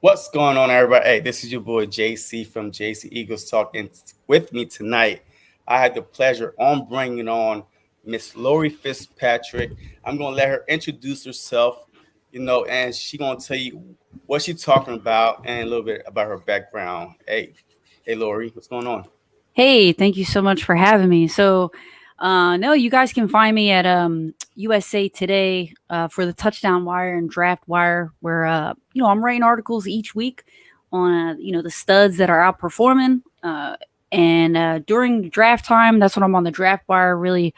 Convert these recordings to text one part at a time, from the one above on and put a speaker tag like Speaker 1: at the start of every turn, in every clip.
Speaker 1: What's going on, everybody? Hey, this is your boy JC from JC Eagles Talk, and with me tonight, I had the pleasure on bringing on Miss Lori Fitzpatrick. I'm gonna let her introduce herself, and she gonna tell you what she's talking about and a little bit about her background. Hey, Lori, what's going on?
Speaker 2: Hey, thank you so much for having me. No, you guys can find me at USA Today for the Touchdown Wire and Draft Wire, where I'm writing articles each week on the studs that are outperforming. And during draft time, that's when I'm on the Draft Wire, really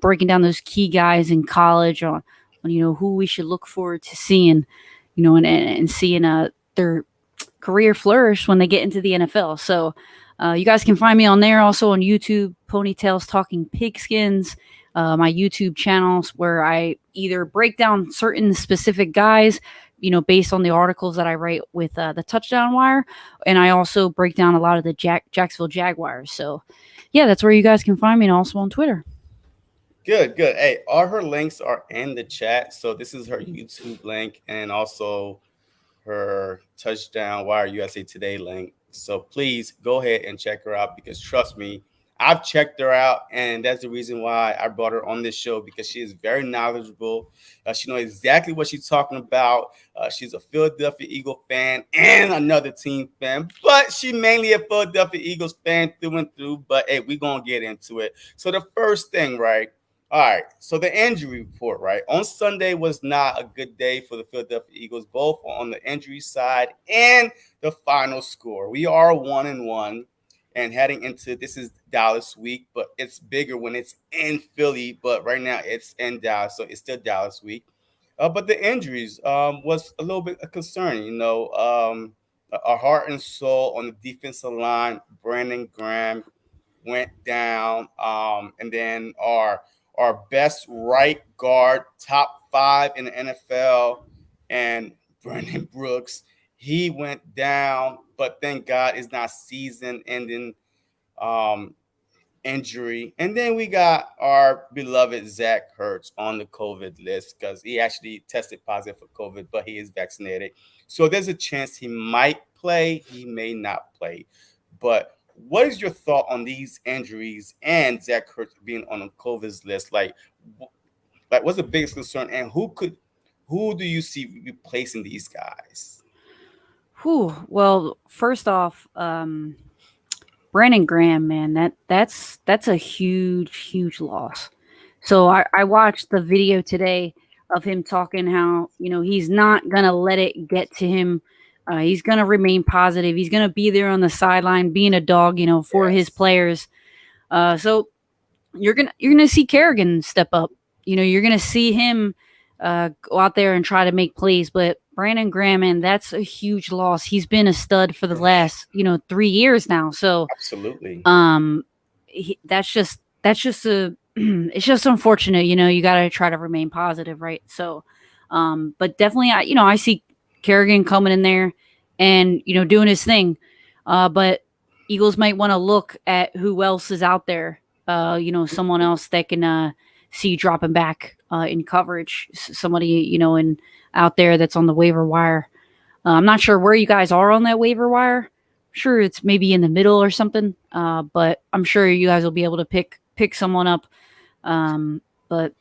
Speaker 2: breaking down those key guys in college on who we should look forward to seeing, and seeing their career flourish when they get into the NFL. So you guys can find me on there, also on YouTube, Ponytails Talking Pigskins, my YouTube channels where I either break down certain specific guys, based on the articles that I write with the Touchdown Wire, and I also break down a lot of the Jacksonville Jaguars. So, yeah, that's where you guys can find me, and also on Twitter.
Speaker 1: Good, good. Hey, all her links are in the chat. So this is her YouTube link and also her Touchdown Wire USA Today link. So please go ahead and check her out because trust me, I've checked her out, and that's the reason why I brought her on this show because she is very knowledgeable. She knows exactly what she's talking about. She's a Philadelphia Eagle fan and another team fan, but she mainly a Philadelphia Eagles fan through and through. But hey, we're gonna get into it. So the first thing, right? All right, so the injury report, right? On Sunday was not a good day for the Philadelphia Eagles, both on the injury side and the final score. We are 1-1 and heading into this is Dallas week, but it's bigger when it's in Philly. But right now it's in Dallas, so it's still Dallas week. But the injuries was a little bit concerning. Our heart and soul on the defensive line, Brandon Graham went down, and then our best right guard, top 5 in the NFL, and Brandon Brooks. He went down, but thank God it's not season-ending um, injury. And then we got our beloved Zach Ertz on the COVID list because he actually tested positive for COVID, but he is vaccinated. So there's a chance he might play, he may not play. But what is your thought on these injuries and Zach Ertz being on the COVID list? Like what's the biggest concern, and who do you see replacing these guys?
Speaker 2: Whew. Well, first off, Brandon Graham, man, that's a huge loss. So I watched the video today of him talking how he's not gonna let it get to him. He's gonna remain positive. He's gonna be there on the sideline, being a dog, for his
Speaker 1: Yes.
Speaker 2: players. So you're gonna see Kerrigan step up. You're gonna see him go out there and try to make plays. But Brandon Graham, man, that's a huge loss. He's been a stud for the last 3 years now. So
Speaker 1: Absolutely.
Speaker 2: um, that's just a it's just unfortunate. You got to try to remain positive, right? So, but definitely, I see Kerrigan coming in there and doing his thing. But Eagles might want to look at who else is out there. Someone else that can see dropping back in coverage. Somebody in out there that's on the waiver wire. I'm not sure where you guys are on that waiver wire. Sure, it's maybe in the middle or something. But I'm sure you guys will be able to pick someone up. But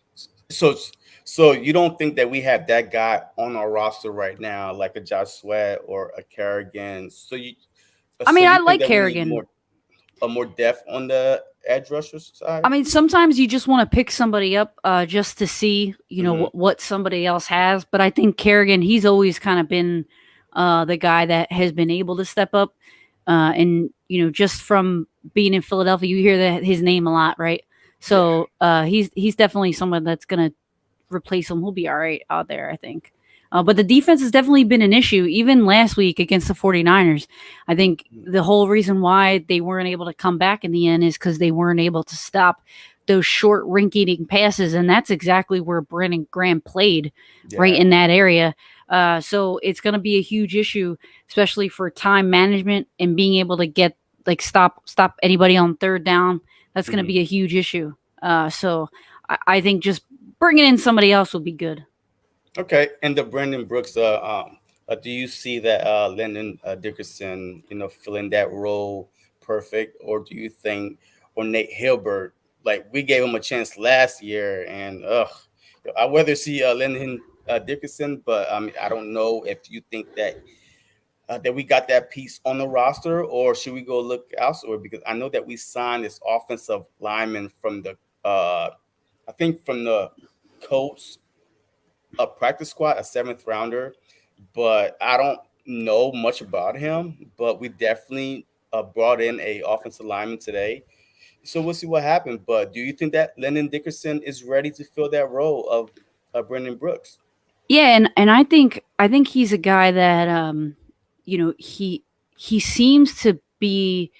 Speaker 1: So, so you don't think that we have that guy on our roster right now, like a Josh Sweat or a Kerrigan?
Speaker 2: I
Speaker 1: So
Speaker 2: mean, I
Speaker 1: you think
Speaker 2: like
Speaker 1: that we need
Speaker 2: Kerrigan.
Speaker 1: more depth on the edge rusher side?
Speaker 2: I mean, sometimes you just want to pick somebody up just to see,
Speaker 1: Hmm.
Speaker 2: what somebody else has. But I think Kerrigan, he's always kind of been the guy that has been able to step up. And just from being in Philadelphia, you hear his name a lot, right?
Speaker 1: Yeah.
Speaker 2: So he's definitely someone that's gonna replace him. He'll be all right out there, I think. But the defense has definitely been an issue, even last week against the 49ers. I think the whole reason why they weren't able to come back in the end is because they weren't able to stop those short, rink-eating passes, and that's exactly where Brandon Graham played, right
Speaker 1: Yeah.
Speaker 2: in that area. So it's going to be a huge issue, especially for time management and being able to get stop anybody on third down. That's going to
Speaker 1: Hmm.
Speaker 2: be a huge issue. So I think just bringing in somebody else will be good.
Speaker 1: Okay. And the Brandon Brooks Do you see that Lyndon Dickerson, filling that role perfect, or do you think, or Nate Hilbert, like we gave him a chance last year, and I rather see Lyndon Dickerson, but I mean I don't know if you think that we got that piece on the roster, or should we go look elsewhere? Because I know that we signed this offensive lineman from the, I think from the Colts a practice squad, a seventh rounder, but I don't know much about him. But we definitely brought in a offensive lineman today, so we'll see what happens. But do you think that Lennon Dickerson is ready to fill that role of Brendan Brooks?
Speaker 2: Yeah, and I think he's a guy that he seems to be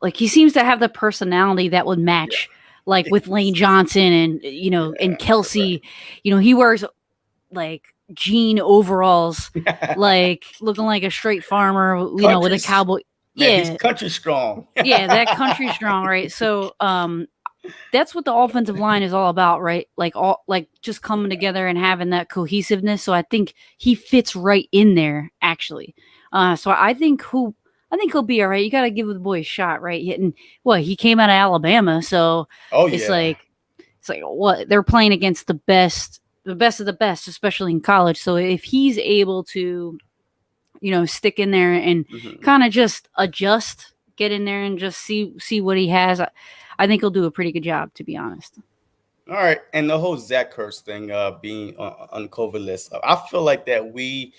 Speaker 2: like he seems to have the personality that would
Speaker 1: Yeah.
Speaker 2: match like with Lane
Speaker 1: Yes.
Speaker 2: Johnson and and
Speaker 1: Yeah.
Speaker 2: Kelsey. He wears like jean overalls,
Speaker 1: Right.
Speaker 2: like looking like a straight farmer, with
Speaker 1: Country,
Speaker 2: a cowboy.
Speaker 1: man, he's
Speaker 2: Yeah,
Speaker 1: country strong.
Speaker 2: yeah, that country strong, right? So, that's what the offensive line is all about, right? Like all like just coming together and having that cohesiveness. So I think he fits right in there, actually. So I think he'll be all right. You got to give the boy a shot, right? And what he came out of Alabama, so
Speaker 1: Oh
Speaker 2: it's
Speaker 1: yeah.
Speaker 2: like it's like what they're playing against the best of the best, especially in college. So if he's able to stick in there and
Speaker 1: Hmm.
Speaker 2: kind of just adjust, get in there and just see what he has. I think he'll do a pretty good job, to be honest.
Speaker 1: All right, and the whole Zach Kurtz thing being on COVID list, I feel like that we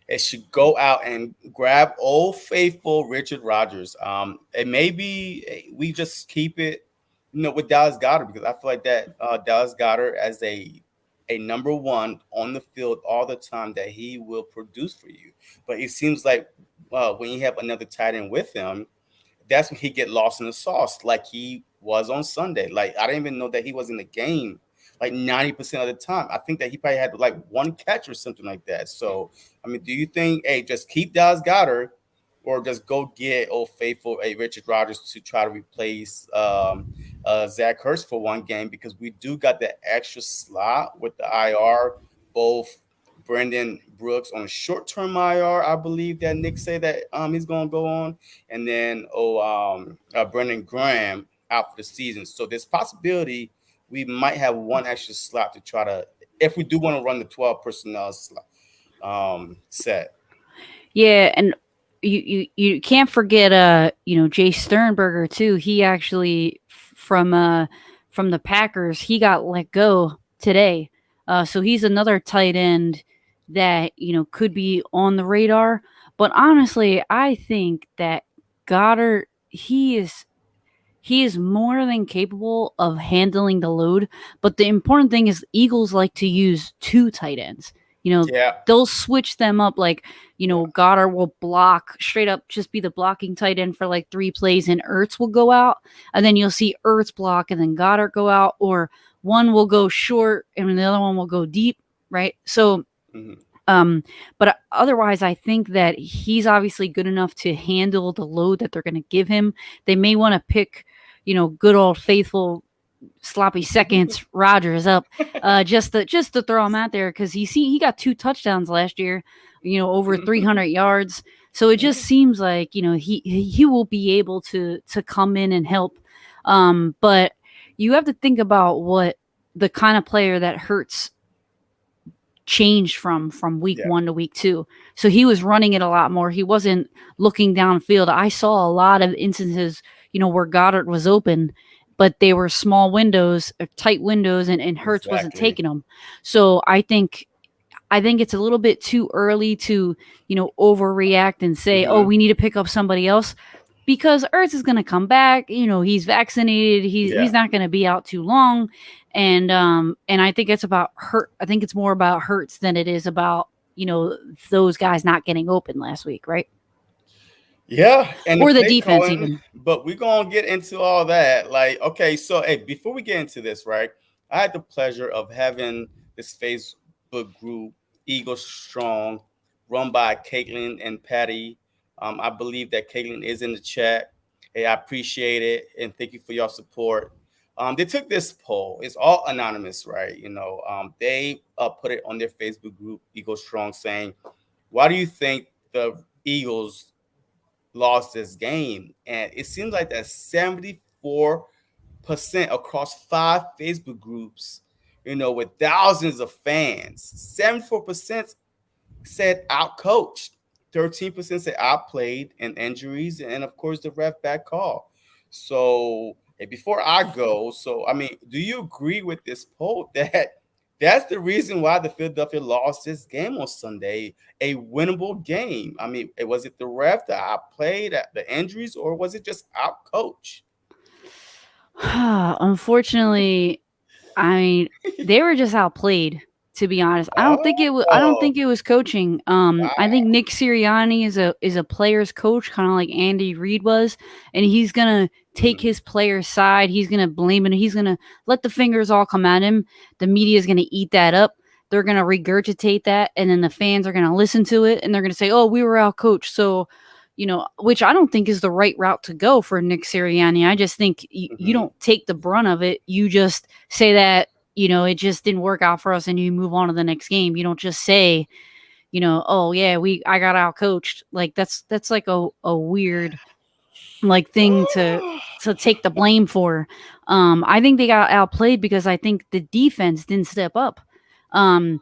Speaker 1: it should go out and grab old faithful Richard Rodgers. And maybe we just keep it, with Dallas Goddard because I feel like that Dallas Goddard as a number one on the field all the time that he will produce for you. But it seems like when you have another tight end with him, that's when he get lost in the sauce, like he was on Sunday. Like I didn't even know that he was in the game like 90% of the time. I think that he probably had like one catch or something like that. So I mean, do you think, hey, just keep Dallas Goddard, or just go get old faithful a Richard Rodgers to try to replace Zach Ertz for one game, because we do got the extra slot with the IR, both Brendan Brooks on short-term IR, I believe that Nick say that he's gonna go on, and then Brendan Graham out for the season. So there's possibility we might have one extra slot to try to, if we do want to run the 12 personnel slot, set.
Speaker 2: Yeah, and you can't forget Jay Sternberger too. He actually from the Packers, he got let go today. So he's another tight end that could be on the radar. But honestly, I think that Goddard he is more than capable of handling the load. But the important thing is Eagles like to use two tight ends.
Speaker 1: Yeah,
Speaker 2: They'll switch them up like,
Speaker 1: yeah.
Speaker 2: Goddard will block straight up, just be the blocking tight end for like 3 plays, and Ertz will go out. And then you'll see Ertz block and then Goddard go out, or one will go short and the other one will go deep, right? So
Speaker 1: Hmm.
Speaker 2: um, but otherwise, I think that he's obviously good enough to handle the load that they're going to give him. They may want to pick, good old faithful sloppy seconds Rogers up, just to throw him out there because he got 2 touchdowns last year, over 300 yards. So it just seems like he will be able to come in and help. But you have to think about what the kind of player that hurts changed from week
Speaker 1: Yeah,
Speaker 2: 1 to week 2. So he was running it a lot more. He wasn't looking downfield. I saw a lot of instances, where Goddard was open, but they were small windows, or tight windows, and Hertz wasn't
Speaker 1: exactly.
Speaker 2: taking them. So I think it's a little bit too early to, overreact and say, "Oh,
Speaker 1: Hmm.
Speaker 2: we need to pick up somebody else." Because Ertz is going to come back. He's vaccinated. He's
Speaker 1: Yeah.
Speaker 2: not going to be out too long, and I think it's about hurt. I think it's more about Hurts than it is about those guys not getting open last week, right?
Speaker 1: Yeah, and the
Speaker 2: Or the
Speaker 1: play
Speaker 2: defense
Speaker 1: calling,
Speaker 2: even.
Speaker 1: but we're gonna get into all that. Like, okay, so hey, before we get into this, right? I had the pleasure of having this Facebook group, Eagle Strong, run by Caitlin and Patty. I believe that Caitlin is in the chat. Hey, I appreciate it and thank you for your support. They took this poll. It's all anonymous, right? They put it on their Facebook group, Eagle Strong, saying, why do you think the Eagles lost this game? And it seems like that 74% across 5 Facebook groups, with thousands of fans, 74% said outcoached. 13% said outplayed and injuries, and of course the ref back call. So before I go, so I mean, do you agree with this poll that that's the reason why the Philadelphia lost this game on Sunday, a winnable game? I mean, was it the ref that outplayed, the injuries, or was it just outcoached?
Speaker 2: Unfortunately, I mean, they were just outplayed, to be honest. I don't
Speaker 1: Oh,
Speaker 2: think it was coaching. I
Speaker 1: wow.
Speaker 2: think Nick Sirianni is a player's coach, kind of like Andy Reid was, and he's gonna take
Speaker 1: Mhm,
Speaker 2: his player's side. He's gonna blame it. He's gonna let the fingers all come at him. The media is gonna eat that up. They're gonna regurgitate that, and then the fans are gonna listen to it, and they're gonna say, "Oh, we were out coached." So, which I don't think is the right route to go for Nick Sirianni. I just think you
Speaker 1: mhm,
Speaker 2: don't take the brunt of it. You just say that it just didn't work out for us, and you move on to the next game. You don't just say, oh yeah, I got out coached. Like that's like a weird like thing to take the blame for. I think they got outplayed because I think the defense didn't step up. Um,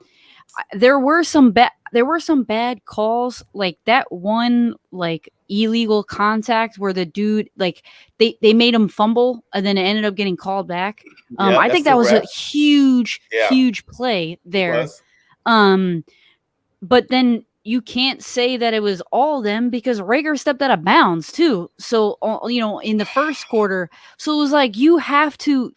Speaker 2: there were some bad calls, like that one like illegal contact where the dude, like, they made him fumble and then it ended up getting called back.
Speaker 1: Yeah,
Speaker 2: I
Speaker 1: that's
Speaker 2: think
Speaker 1: the
Speaker 2: that was a
Speaker 1: ref. Yeah,
Speaker 2: huge play
Speaker 1: it
Speaker 2: there.
Speaker 1: was.
Speaker 2: um but then you can't say that it was all them because Rager stepped out of bounds too. So in the first quarter, so it was like you have to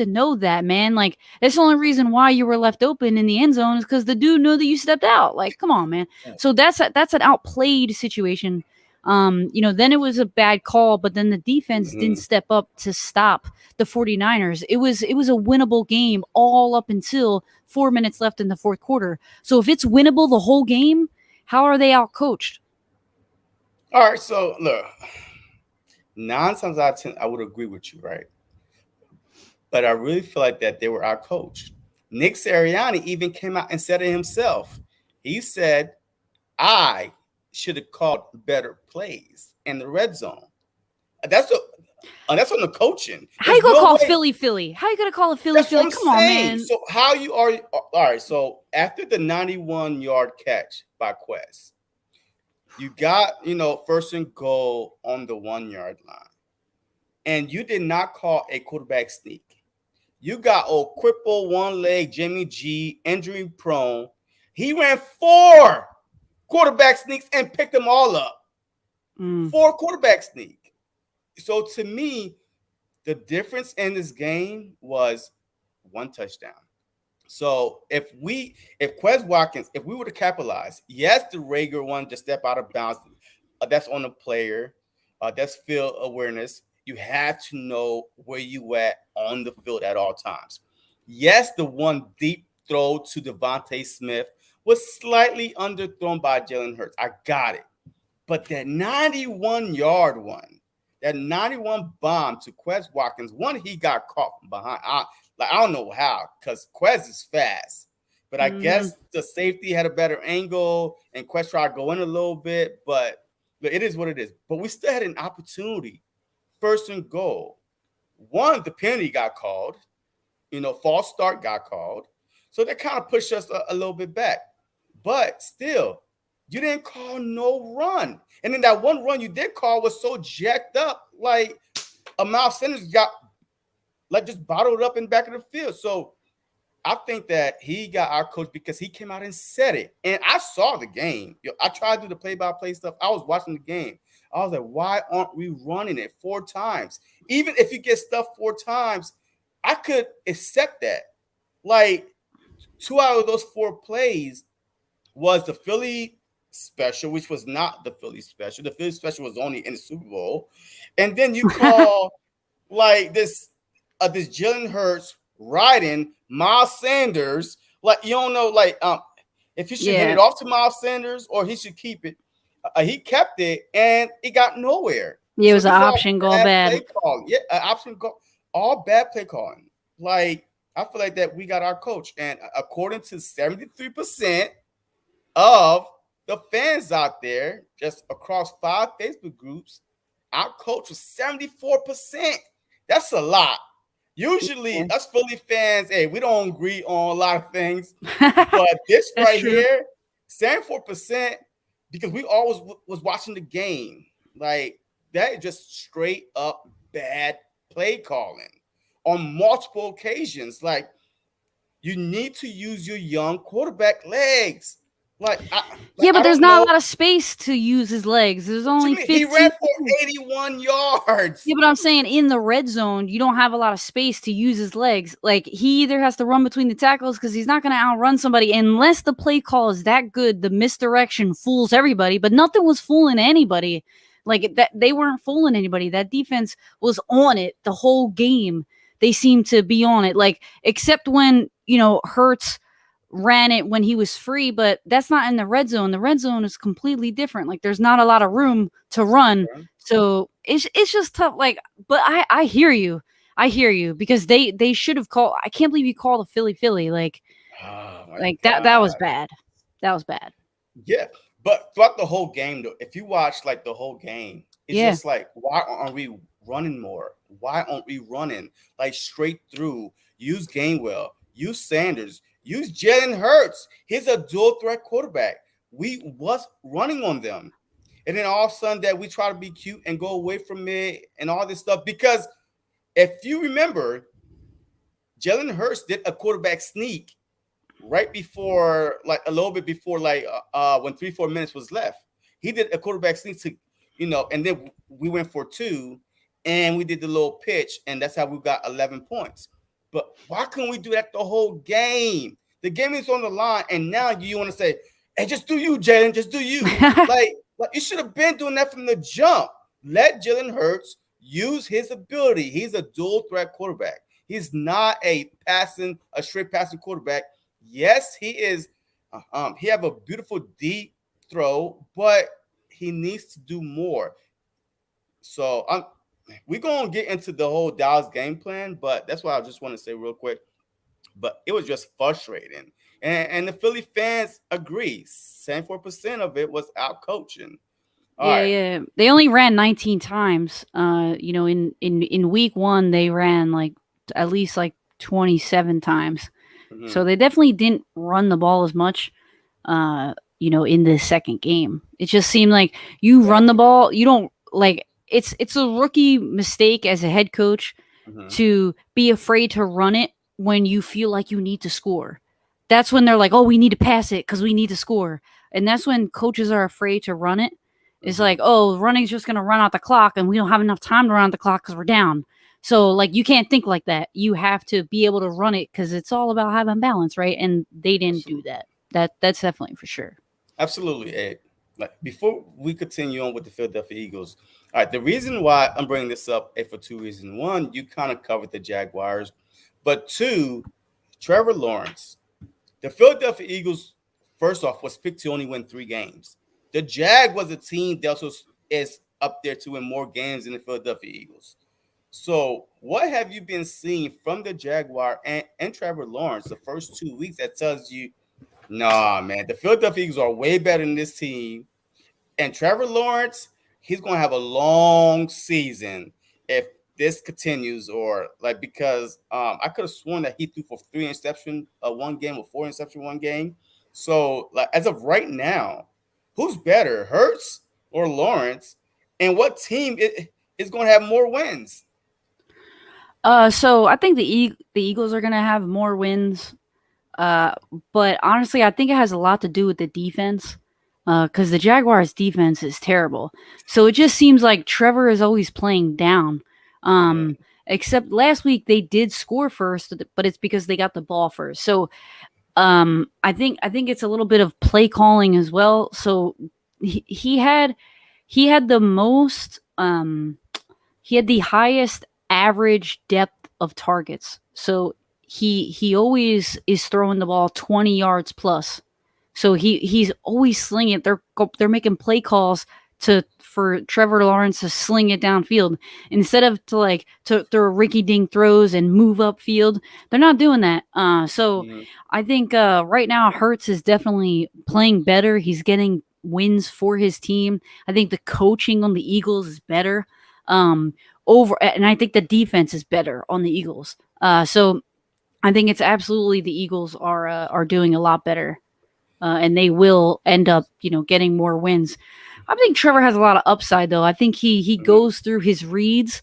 Speaker 2: know that, man. Like that's the only reason why you were left open in the end zone is because the dude knew that you stepped out. Like, come on, man. So that's an outplayed situation. Then it was a bad call, but then the defense didn't
Speaker 1: Mhm.
Speaker 2: step up to stop the 49ers. It was a winnable game all up until 4 minutes left in the fourth quarter. So if it's winnable the whole game, how are they out coached?
Speaker 1: All right, so look, 9 times out of 10, I would agree with you, right? But I really feel like that they were our coach. Nick Sirianni even came out and said it himself. He said, "I should have called better plays in the red zone." That's a, that's on the coaching.
Speaker 2: How you
Speaker 1: There's
Speaker 2: gonna
Speaker 1: no
Speaker 2: call
Speaker 1: way.
Speaker 2: Philly Philly? How you gonna call it Philly
Speaker 1: That's what
Speaker 2: Philly?
Speaker 1: I'm
Speaker 2: Come on,
Speaker 1: saying.
Speaker 2: man.
Speaker 1: So how you are? All right. So after the 91-yard catch by Quest, you got first and goal on the 1 yard line, and you did not call a quarterback sneak. You got old cripple, one leg Jimmy G, injury prone. He ran 4 quarterback sneaks and picked them all up.
Speaker 2: Mm.
Speaker 1: 4 quarterback sneak. So to me, the difference in this game was one touchdown. So if Quez Watkins, if we were to capitalize, yes, the Rager one just step out of bounds. That's on the player. That's field awareness. You have to know where you at on the field at all times. Yes, the one deep throw to Devontae Smith was slightly underthrown by Jalen Hurts. I got it. But that 91-yard one, that 91 bomb to Quez Watkins, one he got caught from behind. I don't know how, because Quez is fast. But I
Speaker 2: Hmm.
Speaker 1: guess the safety had a better angle and Quez tried to go in a little bit, but it is what it is. But we still had an opportunity. First and goal. One, the penalty got called. False start got called. So that kind of pushed us a little bit back. But still, you didn't call no run. And then that one run you did call was so jacked up, like a Miles Sanders got like just bottled up in the back of the field. So I think that he got our coach because he came out and said it. And I saw the game. I tried to do the play-by-play stuff. I was watching the game. I was like, why aren't we running it 4 times? Even if you get stuff 4 times, I could accept that. Like 2 out of those 4 plays was the Philly special, which was not the Philly special. The Philly special was only in the Super Bowl. And then you call like this Jalen Hurts riding Miles Sanders. Like you don't know, like if he should hand
Speaker 2: Yeah.
Speaker 1: it off to Miles Sanders or he should keep it. He kept it and it got nowhere.
Speaker 2: Yeah, it
Speaker 1: So
Speaker 2: was an
Speaker 1: this is all
Speaker 2: option goal
Speaker 1: bad
Speaker 2: bad.
Speaker 1: play calling. Yeah, option go, all bad play calling. Like I feel like that we got our coach, and according to 73% of the fans out there, just across 5 Facebook groups, our coach was 74%. That's a lot. Usually, us Philly fans, hey, we don't agree on a lot of things, but this
Speaker 2: That's
Speaker 1: right
Speaker 2: true.
Speaker 1: here, 74%, because we always was watching the game. Like that is just straight up bad play calling on multiple occasions. Like you need to use your young quarterback legs. Like I, like
Speaker 2: Yeah, but
Speaker 1: I
Speaker 2: there's
Speaker 1: don't
Speaker 2: not a
Speaker 1: know.
Speaker 2: lot of space to use his legs. There's
Speaker 1: What you
Speaker 2: only
Speaker 1: mean? He
Speaker 2: 15.
Speaker 1: ran for 81 yards.
Speaker 2: Yeah, but I'm saying in the red zone, you don't have a lot of space to use his legs. Like he either has to run between the tackles because he's not going to outrun somebody unless the play call is that good. The misdirection fools everybody, but nothing was fooling anybody. Like that, they weren't fooling anybody. That defense was on it the whole game. They seemed to be on it, like except when Hurts ran it when he was free, but that's not in the red zone. The red zone is completely different. Like there's not a lot of room to run,
Speaker 1: Okay.
Speaker 2: so it's just tough. Like, but I hear you. I hear you because they should have called. I can't believe you called a Philly.
Speaker 1: Oh my
Speaker 2: That was
Speaker 1: God.
Speaker 2: bad. That was bad.
Speaker 1: Yeah, but throughout the whole game, though, if you watch like the whole game, it's
Speaker 2: Yeah.
Speaker 1: just like, why aren't we running more? Why aren't we running like straight through? Use Gainwell, use Sanders, use Jalen Hurts. He's a dual threat quarterback. We was running on them, and then all of a sudden that we try to be cute and go away from it and all this stuff. Because if you remember, Jalen Hurts did a quarterback sneak right before, like a little bit before, like when 3-4 minutes was left. He did a quarterback sneak to, and then we went for two, and we did the little pitch, and that's how we got 11 points. But why couldn't we do that the whole game? The game is on the line, and now you want to say, "Hey, just do you, Jalen. Just do you." Like you should have been doing that from the jump. Let Jalen Hurts use his ability. He's a dual threat quarterback. He's not a straight passing quarterback. Yes, he is. He have a beautiful deep throw, but he needs to do more. So we're gonna get into the whole Dallas game plan, but that's what I just want to say real quick. But it was just frustrating, and the Philly fans agree. 74% of it was out coaching. All
Speaker 2: Yeah,
Speaker 1: right.
Speaker 2: yeah. They only ran 19 times. In week 1 they ran like at least like 27 times.
Speaker 1: Mm-hmm.
Speaker 2: So they definitely didn't run the ball as much. In the second game. It just seemed like you run the
Speaker 1: Exactly.
Speaker 2: ball, you don't like it's a rookie mistake as a head coach
Speaker 1: Mm-hmm.
Speaker 2: to be afraid to run it when you feel like you need to score. That's when they're like, "Oh, we need to pass it cuz we need to score." And that's when coaches are afraid to run it. It's
Speaker 1: Mm-hmm.
Speaker 2: like, "Oh, running's just going to run out the clock and we don't have enough time to run out the clock cuz we're down." So like you can't think like that. You have to be able to run it cuz it's all about having balance, right? And they didn't do
Speaker 1: Absolutely.
Speaker 2: that. That's definitely for sure.
Speaker 1: Absolutely, Ed. Like before we continue on with the Philadelphia Eagles, all right. The reason why I'm bringing this up is for two reasons. One, you kind of covered the Jaguars, but two, Trevor Lawrence. The Philadelphia Eagles, first off, was picked to only win 3 games. The Jag was a team that also is up there to win more games than the Philadelphia Eagles. So, what have you been seeing from the Jaguar and Trevor Lawrence the first 2 weeks that tells you, nah, man, the Philadelphia Eagles are way better than this team? And Trevor Lawrence, he's going to have a long season if this continues, or like because I could have sworn that he threw for 3 interception one game or 4 interception one game. So like as of right now, who's better, Hurts or Lawrence? And what team is going to have more wins?
Speaker 2: So I think the Eagles are gonna have more wins. Uh, but honestly, I think it has a lot to do with the defense. Because the Jaguars' defense is terrible. So it just seems like Trevor is always playing down.
Speaker 1: Mm-hmm.
Speaker 2: Except last week they did score first, but it's because they got the ball first. So I think it's a little bit of play calling as well. So he had the most he had the highest average depth of targets. So he always is throwing the ball 20 yards plus. So he's always slinging it. They're making play calls for Trevor Lawrence to sling it downfield instead of to throw Ricky Dink throws and move upfield. They're not doing that. So
Speaker 1: Mm-hmm.
Speaker 2: I think right now Hurts is definitely playing better. He's getting wins for his team. I think the coaching on the Eagles is better. Um, and I think the defense is better on the Eagles. So I think it's absolutely the Eagles are doing a lot better, and they will end up getting more wins. I think Trevor has a lot of upside though. I think he
Speaker 1: Mhm.
Speaker 2: goes through his reads.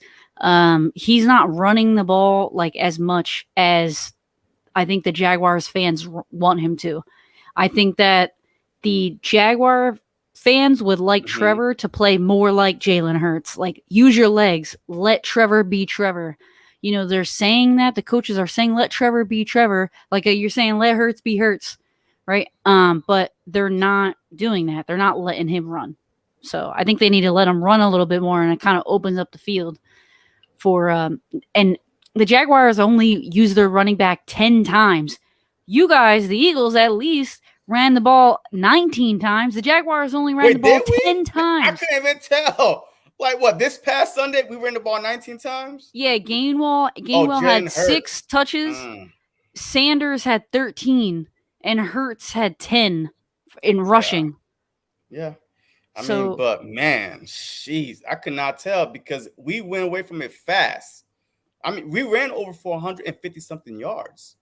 Speaker 2: He's not running the ball like as much as I think the Jaguars fans want him to. I think that the Jaguar fans would like
Speaker 1: Mhm.
Speaker 2: Trevor to play more like Jalen Hurts. Like, use your legs. Let Trevor be Trevor. They're saying that. The coaches are saying, let Trevor be Trevor. Like you're saying, let Hurts be Hurts. Right? But they're not doing that. They're not letting him run. So I think they need to let him run a little bit more, and it kind of opens up the field for and the Jaguars only use their running back 10 times. You guys, the Eagles, at least ran the ball 19 times. The Jaguars only ran the
Speaker 1: Wait,
Speaker 2: ball
Speaker 1: did we?
Speaker 2: 10
Speaker 1: I
Speaker 2: times.
Speaker 1: couldn't even tell. Like what? This past Sunday, we ran the ball 19 times.
Speaker 2: Yeah,
Speaker 1: Oh,
Speaker 2: Gainwell had
Speaker 1: Jalen
Speaker 2: 6
Speaker 1: Hurts.
Speaker 2: touches.
Speaker 1: Mm,
Speaker 2: Sanders had 13 and Hurts had 10 in
Speaker 1: yeah,
Speaker 2: rushing.
Speaker 1: yeah. I mean,
Speaker 2: So
Speaker 1: but man, jeez, I could not tell because we went away from it fast. I mean, we ran over 450 something yards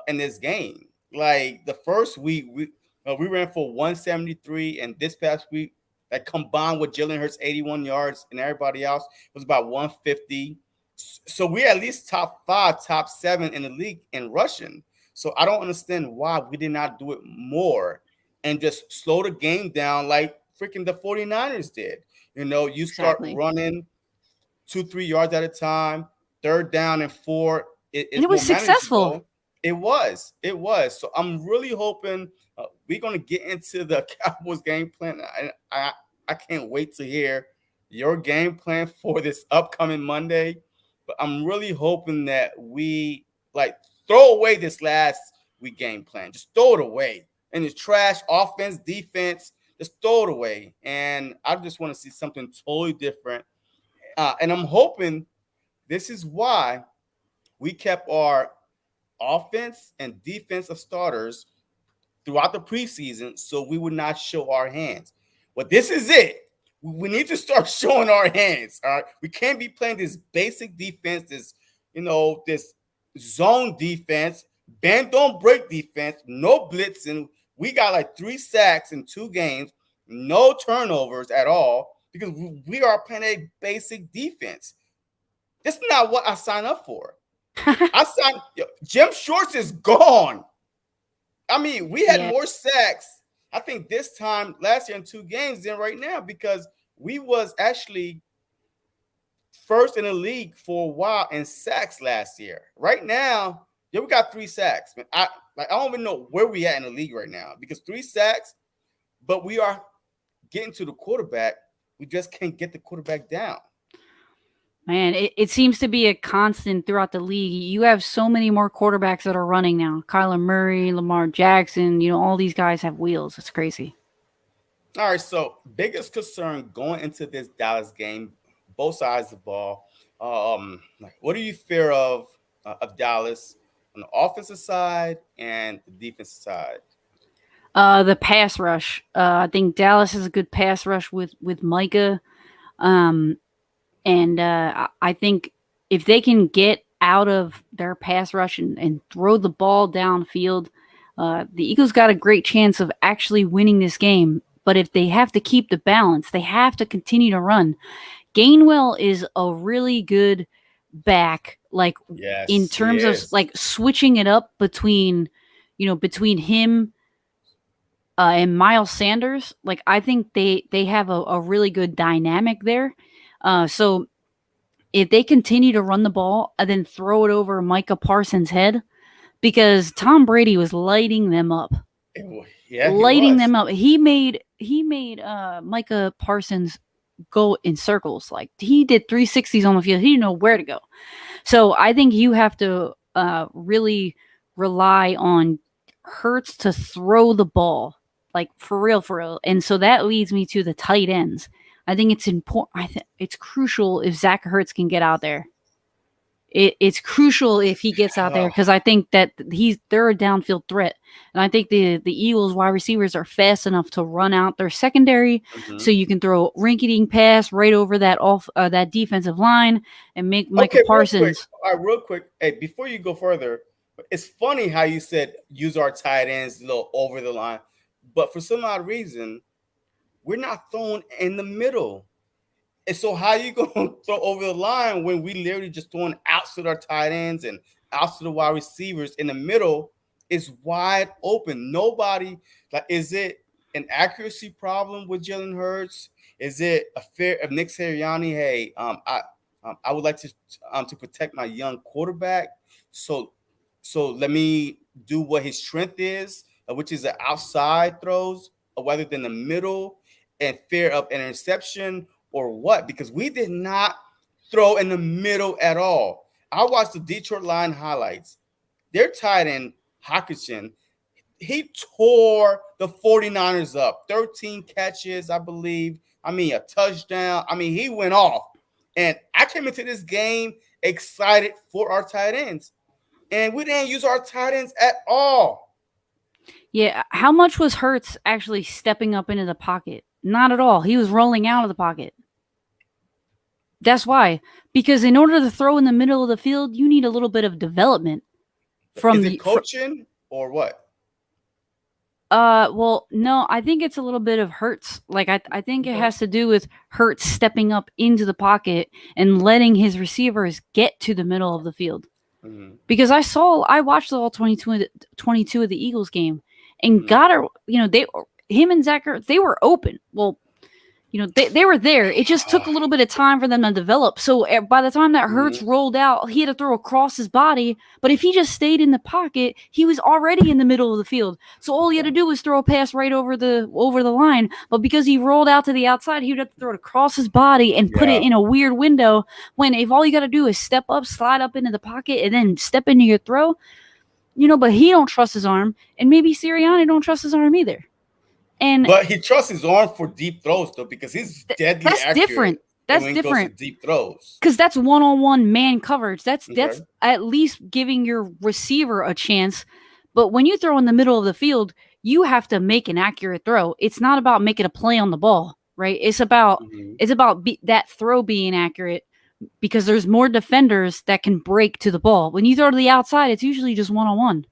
Speaker 1: in this game. Like the first week, we ran for 173, and this past week, like combined with Jalen Hurts 81 yards and everybody else, was about 150. So we at least top five, top seven in the league in rushing. So I don't understand why we did not do it more and just slow the game down like freaking the 49ers did. You start
Speaker 2: exactly.
Speaker 1: running 2, 3 yards at a time. Third down and four
Speaker 2: And
Speaker 1: is
Speaker 2: it was
Speaker 1: more
Speaker 2: successful.
Speaker 1: manageable. It was. So I'm really hoping we're gonna get into the Cowboys game plan. I can't wait to hear your game plan for this upcoming Monday. But I'm really hoping that we like throw away this last week game plan. Just throw it away. And it's trash offense, defense. Just throw it away. And I just want to see something totally different. And I'm hoping this is why we kept our offense and defensive starters throughout the preseason so we would not show our hands. But this is it. We need to start showing our hands. All right. We can't be playing this basic defense, this zone defense, bend don't break defense, no blitzing. We got like 3 sacks in 2 games, no turnovers at all because we are playing a basic defense. That's not what I signed up for. I signed Jim Shorts is gone. I mean, we had
Speaker 2: Yeah.
Speaker 1: more sacks, I think, this time last year in 2 games than right now because we was actually first in the league for a while in sacks last year. Right now, yeah, we got 3 sacks. Man, I don't even know where we at in the league right now because 3 sacks, but we are getting to the quarterback. We just can't get the quarterback down.
Speaker 2: Man, it seems to be a constant throughout the league. You have so many more quarterbacks that are running now. Kyler Murray, Lamar Jackson, all these guys have wheels. It's crazy.
Speaker 1: All right, so biggest concern going into this Dallas game, both sides of the ball. Like, what do you fear of Dallas on the offensive side and the defensive side?
Speaker 2: The pass rush. I think Dallas has a good pass rush with Micah. Um, and I think if they can get out of their pass rush and throw the ball downfield, the Eagles got a great chance of actually winning this game. But if they have to keep the balance, they have to continue to run. Gainwell is a really good back, like in
Speaker 1: Yes, he
Speaker 2: terms of
Speaker 1: is.
Speaker 2: like switching it up between him and Miles Sanders. Like I think they have a really good dynamic there. So if they continue to run the ball and then throw it over Micah Parsons' head, because Tom Brady was lighting them up,
Speaker 1: Yeah, he was.
Speaker 2: He made Micah Parsons go in circles. Like he did 360s on the field. He didn't know where to go. So I think you have to really rely on Hurts to throw the ball, like for real, for real. And so that leads me to the tight ends. I think it's important. It's crucial if Zach Hurts can get out there. it's crucial if he gets out there
Speaker 1: Oh,
Speaker 2: because I think that they're a downfield threat, and I think the Eagles wide receivers are fast enough to run out their secondary, so
Speaker 1: mhm.
Speaker 2: you can throw rinky-dink pass right over that defensive line and make Micah
Speaker 1: Okay, real quick.
Speaker 2: Parsons.
Speaker 1: All right, real quick. Hey, before you go further, it's funny how you said use our tight ends a little over the line, but for some odd reason, we're not throwing in the middle. And so how you gonna throw over the line when we literally just throwing outs to our tight ends and outs to the wide receivers in the middle is wide open. Nobody like is it an accuracy problem with Jalen Hurts? Is it a fair of Nick Sirianni? Hey, I would like to protect my young quarterback. So so let me do what his strength is, which is the outside throws, rather than the middle and fear of interception or what? Because we did not throw in the middle at all. I watched the Detroit Lion highlights. Their tight end, Hawkinson, he tore the 49ers up. 13 catches, I believe. I mean, a touchdown. I mean, he went off. And I came into this game excited for our tight ends. And we didn't use our tight ends at all.
Speaker 2: Yeah, how much was Hurts actually stepping up into the pocket? Not at all. He was rolling out of the pocket. That's why. Because in order to throw in the middle of the field, you need a little bit of development
Speaker 1: Is
Speaker 2: from
Speaker 1: it
Speaker 2: the
Speaker 1: coaching or what?
Speaker 2: well, no, I think it's a little bit of Hurts. Like I think it
Speaker 1: Okay.
Speaker 2: has to do with Hurts stepping up into the pocket and letting his receivers get to the middle of the field.
Speaker 1: Mm-hmm.
Speaker 2: Because I watched all 22 of the Eagles game and
Speaker 1: Mm-hmm.
Speaker 2: got a, they him and Zach they were open. Well, they were there. It just took a little bit of time for them to develop. So by the time that
Speaker 1: Mm-hmm.
Speaker 2: Hurts rolled out, he had to throw across his body. But if he just stayed in the pocket, he was already in the middle of the field. So all he had
Speaker 1: Okay.
Speaker 2: to do was throw a pass right over the line. But because he rolled out to the outside, he would have to throw it across his body and put it
Speaker 1: Yeah.
Speaker 2: in a weird window. When if all you got to do is step up, slide up into the pocket, and then step into your throw, but he don't trust his arm, and maybe Sirianni don't trust his arm either. And
Speaker 1: But he trusts his arm for deep throws though, because he's deadly
Speaker 2: that's
Speaker 1: accurate.
Speaker 2: different.
Speaker 1: And
Speaker 2: That's
Speaker 1: when he goes to
Speaker 2: different
Speaker 1: deep throws.
Speaker 2: because that's one-on-one man coverage. That's
Speaker 1: Okay.
Speaker 2: at least giving your receiver a chance. But when you throw in the middle of the field, you have to make an accurate throw. It's not about making a play on the ball, right?
Speaker 1: Mm-hmm.
Speaker 2: That throw being accurate because there's more defenders that can break to the ball. When you throw to the outside, it's usually just one-on-one.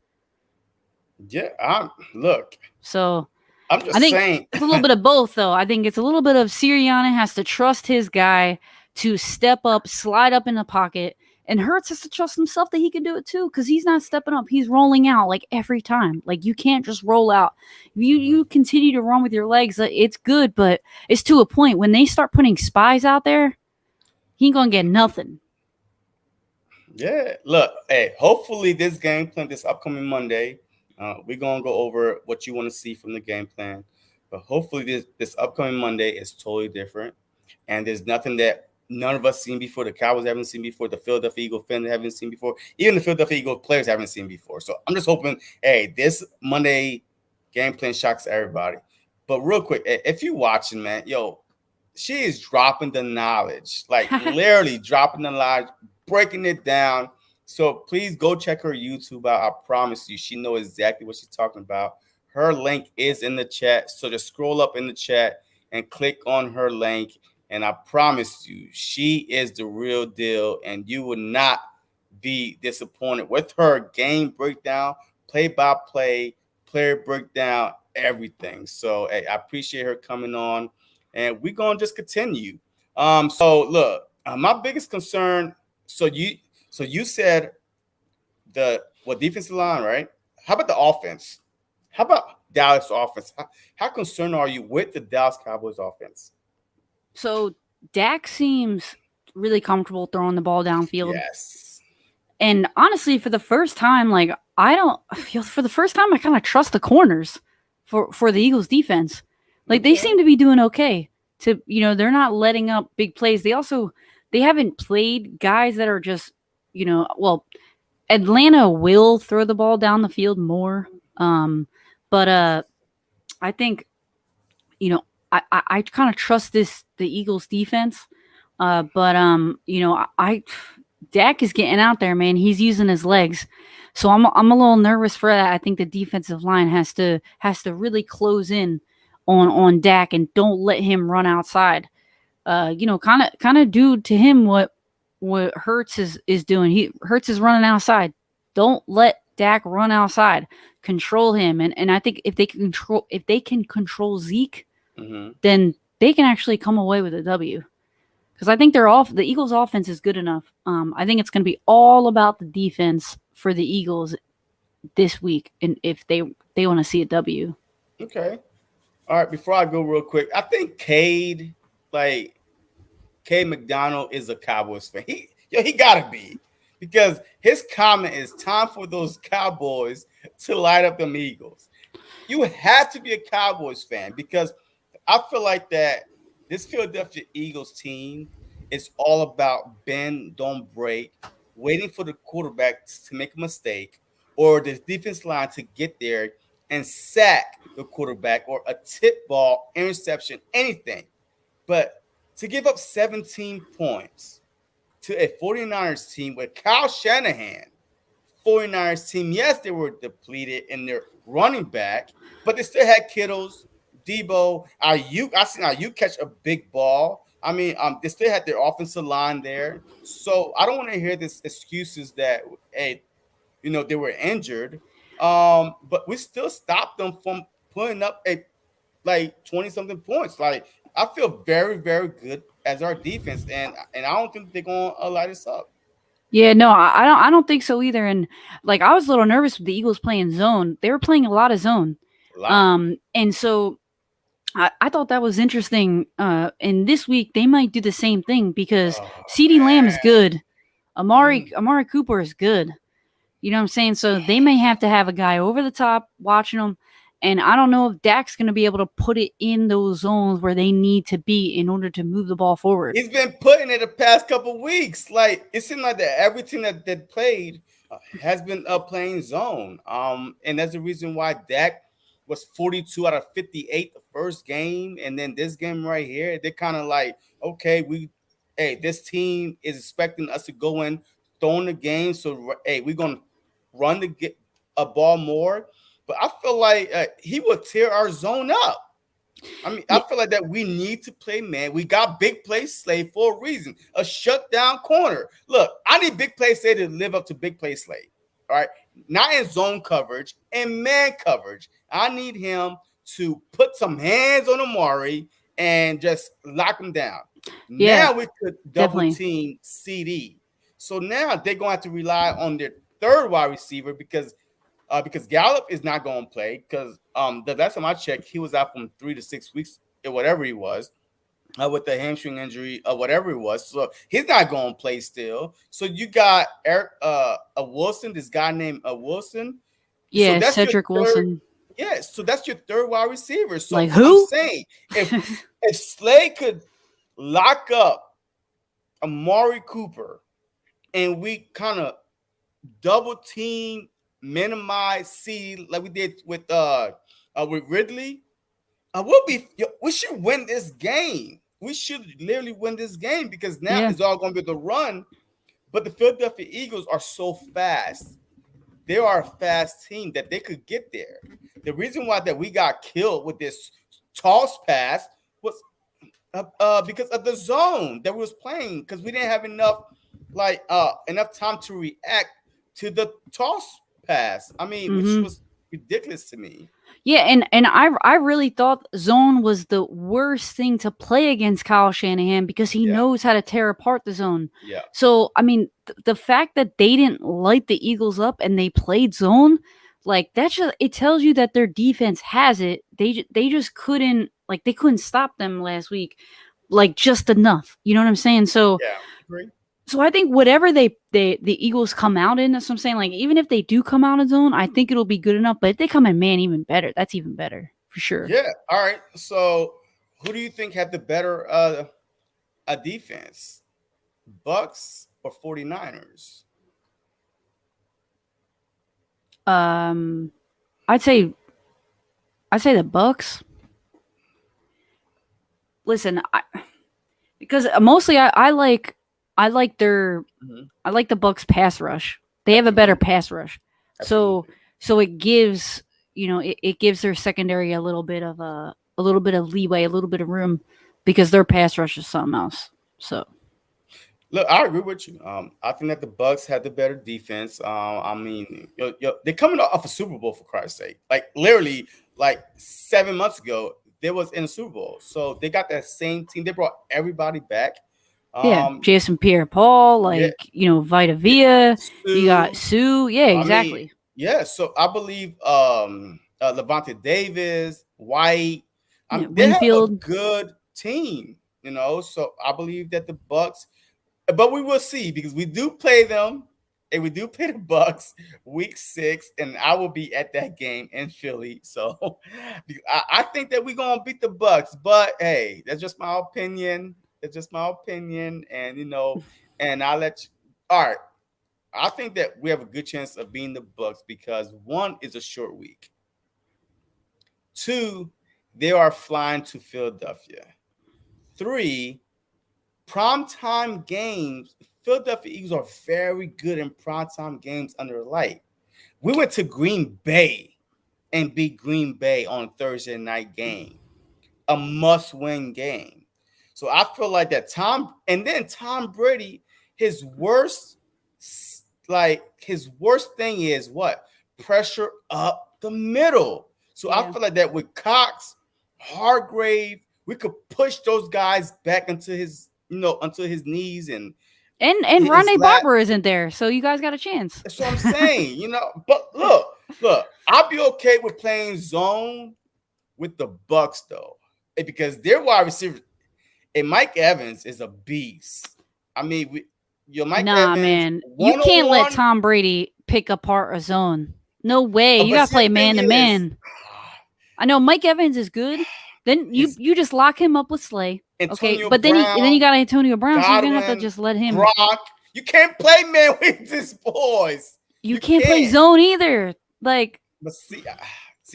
Speaker 1: Yeah. Look.
Speaker 2: So
Speaker 1: I'm
Speaker 2: I
Speaker 1: just
Speaker 2: think
Speaker 1: saying.
Speaker 2: it's a little bit of both, though. I think it's a little bit of Sirianni has to trust his guy to step up, slide up in the pocket, and Hurts has to trust himself that he can do it too because he's not stepping up. He's rolling out like every time. Like you can't just roll out. You continue to run with your legs. It's good, but it's to a point when they start putting spies out there, he ain't gonna get nothing.
Speaker 1: Yeah. Look. Hey. Hopefully, this game plan this upcoming Monday, we're gonna go over what you want to see from the game plan. But hopefully, this upcoming Monday is totally different, and there's nothing that none of us seen before. The Cowboys haven't seen before. The Philadelphia Eagles fans haven't seen before. Even the Philadelphia Eagles players haven't seen before. So I'm just hoping, hey, this Monday game plan shocks everybody. But real quick, if you're watching, man, yo, she is dropping the knowledge, like literally dropping the knowledge, breaking it down. So please go check her YouTube out. I promise you, she knows exactly what she's talking about. Her link is in the chat. So just scroll up in the chat and click on her link. And I promise you, she is the real deal. And you will not be disappointed with her game breakdown, play by play, player breakdown, everything. So hey, I appreciate her coming on, and we're gonna just continue. So look, my biggest concern. So you said the defensive line, right? How about the offense? How about Dallas offense? How concerned are you with the Dallas Cowboys offense?
Speaker 2: So Dak seems really comfortable throwing the ball downfield.
Speaker 1: Yes.
Speaker 2: And honestly, for the first time, like I don't feel for the first time, I kind of trust the corners for the Eagles defense. Like they
Speaker 1: Okay.
Speaker 2: seem to be doing okay. They're not letting up big plays. They haven't played guys that are just, well, Atlanta will throw the ball down the field more. But I think, you know, I kind of trust the Eagles defense. But Dak is getting out there, man. He's using his legs. So I'm a little nervous for that. I think the defensive line has to really close in on Dak and don't let him run outside. Kind of do to him what Hurts is doing. Hurts is running outside. Don't let Dak run outside. Control him, and I think if they can control Zeke,
Speaker 1: Hmm.
Speaker 2: then they can actually come away with a W. Because I think the Eagles' offense is good enough. I think it's going to be all about the defense for the Eagles this week, and if they want to see a W.
Speaker 1: Okay. All right. Before I go real quick, I think Cade McDonald is a Cowboys fan. He gotta be, because his comment is time for those Cowboys to light up them Eagles. You have to be a Cowboys fan, because I feel like that this Philadelphia Eagles team is all about bend, don't break, waiting for the quarterback to make a mistake or the defense line to get there and sack the quarterback or a tip ball, interception, anything. But to give up 17 points to a 49ers team with Kyle Shanahan, 49ers team, yes, they were depleted in their running back, but they still had Kittles, Debo, Ayuk. I seen Ayuk catch a big ball. I mean, they still had their offensive line there. So I don't want to hear this excuses that, hey, they were injured. But we still stopped them from putting up a like 20 something points. Like, I feel very, very good as our defense, and I don't think they're gonna light us up
Speaker 2: Yeah, no, I don't think so either. And like I was a little nervous with the Eagles playing zone. They were playing a lot of zone.
Speaker 1: a lot.
Speaker 2: And so I thought that was interesting. And this week they might do the same thing because
Speaker 1: Oh
Speaker 2: CeeDee Lamb is
Speaker 1: man.
Speaker 2: good. Amari
Speaker 1: Mm.
Speaker 2: Amari Cooper is good. You know what I'm saying? So they may have to have a guy over the top watching them. And I don't know if Dak's going to be able to put it in those zones where they need to be in order to move the ball forward.
Speaker 1: He's been putting it the past couple weeks. Like, it seemed like that every team that played has been playing zone. And that's the reason why Dak was 42 out of 58 the first game, and then this game right here, they're kind of like, okay, this team is expecting us to go in, throwing the game. So hey, we're gonna run to get a ball more. But I feel like he will tear our zone up. I mean, I
Speaker 2: Yeah,
Speaker 1: feel like that we need to play man. We got big play Slay for a reason. A shutdown corner. Look, I need big play Slay to live up to big play Slay. All right. Not in zone coverage and man coverage. I need him to put some hands on Amari and just lock him down.
Speaker 2: yeah,
Speaker 1: Now we could double
Speaker 2: definitely.
Speaker 1: team CD. So now they're going to have to rely on their third wide receiver, because Gallup is not going to play, because the last time I checked, he was out from 3 to 6 weeks or whatever he was, with the hamstring injury or whatever it was. So he's not going to play still. So you got Eric a Wilson, this guy named Wilson. So
Speaker 2: Yeah,
Speaker 1: that's your
Speaker 2: Cedric
Speaker 1: third.
Speaker 2: Wilson.
Speaker 1: Yeah, so that's your third wide receiver.
Speaker 2: Like
Speaker 1: So I'm
Speaker 2: who?
Speaker 1: saying, if Slay could lock up Amari Cooper and we kind of double team, minimize C like we did with Ridley, we should win this game. We should literally win this game, because now
Speaker 2: Yeah.
Speaker 1: it's all going to be the run. But the Philadelphia Eagles are so fast. They are a fast team that they could get there. The reason why that we got killed with this toss pass was because of the zone that we was playing, because we didn't have enough time to react to the toss pass. I mean, which
Speaker 2: Mhm.
Speaker 1: was ridiculous to me.
Speaker 2: Yeah, and I really thought zone was the worst thing to play against Kyle Shanahan because he
Speaker 1: Yeah,
Speaker 2: knows how to tear apart the zone.
Speaker 1: yeah,
Speaker 2: So, I mean, the fact that they didn't light the Eagles up and they played zone, like that's just it tells you that their defense has it. They just couldn't they couldn't stop them last week like just enough. You know what I'm saying? So,
Speaker 1: yeah. Agree.
Speaker 2: so I think whatever the Eagles come out in, that's what I'm saying. Like even if they do come out in zone, I think it'll be good enough. But if they come in man, even better. That's even better for sure.
Speaker 1: Yeah. All right. So, who do you think had the better a defense, Bucks or 49ers?
Speaker 2: Um, I'd say the Bucks. Listen, because mostly I like. I like their
Speaker 1: Mhm.
Speaker 2: I like the Bucks pass rush. They have a better
Speaker 1: Absolutely,
Speaker 2: pass rush. So
Speaker 1: absolutely.
Speaker 2: so it gives, it gives their secondary a little bit of leeway, a little bit of room because their pass rush is something else. So
Speaker 1: Look, I agree with you. I think that the Bucks had the better defense. I mean, they're coming off a Super Bowl for Christ's sake. Like literally, like 7 months ago, they was in the Super Bowl. So they got that same team. They brought everybody back.
Speaker 2: yeah,
Speaker 1: Um,
Speaker 2: Jason Pierre Paul,
Speaker 1: yeah,
Speaker 2: like, Vita
Speaker 1: yeah,
Speaker 2: Villa, you got
Speaker 1: Sue.
Speaker 2: Sue. Yeah,
Speaker 1: I mean,
Speaker 2: exactly.
Speaker 1: yeah. So I believe Levante Davis, White.
Speaker 2: Yeah,
Speaker 1: They have a
Speaker 2: Winfield.
Speaker 1: good team. So I believe that the Bucks, but we will see because we do play them, and we do play the Bucks week 6, and I will be at that game in Philly. So I think that we're gonna beat the Bucks. But hey, that's just my opinion. That's just my opinion, and and I'll let you. All right, I think that we have a good chance of beating the Bucks because one is a short week. Two, they are flying to Philadelphia. Three, primetime games. Philadelphia Eagles are very good in primetime games under light. We went to Green Bay and beat Green Bay on a Thursday night game, a must-win game. So I feel like that Tom Brady, his worst his worst thing is what? Pressure up the middle. So I
Speaker 2: Yeah.
Speaker 1: feel like that with Cox, Hargrave, we could push those guys back until his knees and
Speaker 2: And
Speaker 1: his
Speaker 2: Rondé
Speaker 1: lap.
Speaker 2: Barber isn't there, so you guys got a chance.
Speaker 1: That's what I'm saying. But look, I'll be okay with playing zone with the Bucks though, because their wide receiver and Mike Evans is a beast. I mean, your Mike
Speaker 2: Nah,
Speaker 1: Evans
Speaker 2: man. You
Speaker 1: one
Speaker 2: can't
Speaker 1: on
Speaker 2: let
Speaker 1: one.
Speaker 2: Tom Brady pick apart a zone. No way. You
Speaker 1: But
Speaker 2: got to
Speaker 1: see, the
Speaker 2: play
Speaker 1: thing
Speaker 2: man to
Speaker 1: is,
Speaker 2: man. I know Mike Evans is good. Then you
Speaker 1: his
Speaker 2: you just lock him up with Slay. Okay?
Speaker 1: Antonio
Speaker 2: But then you
Speaker 1: Brown,
Speaker 2: got Antonio Brown, so you're going to have to
Speaker 1: Godwin,
Speaker 2: just let him.
Speaker 1: Gronk. You can't play man with these boys.
Speaker 2: You
Speaker 1: You
Speaker 2: can't play
Speaker 1: can't.
Speaker 2: zone either. Like,
Speaker 1: But see,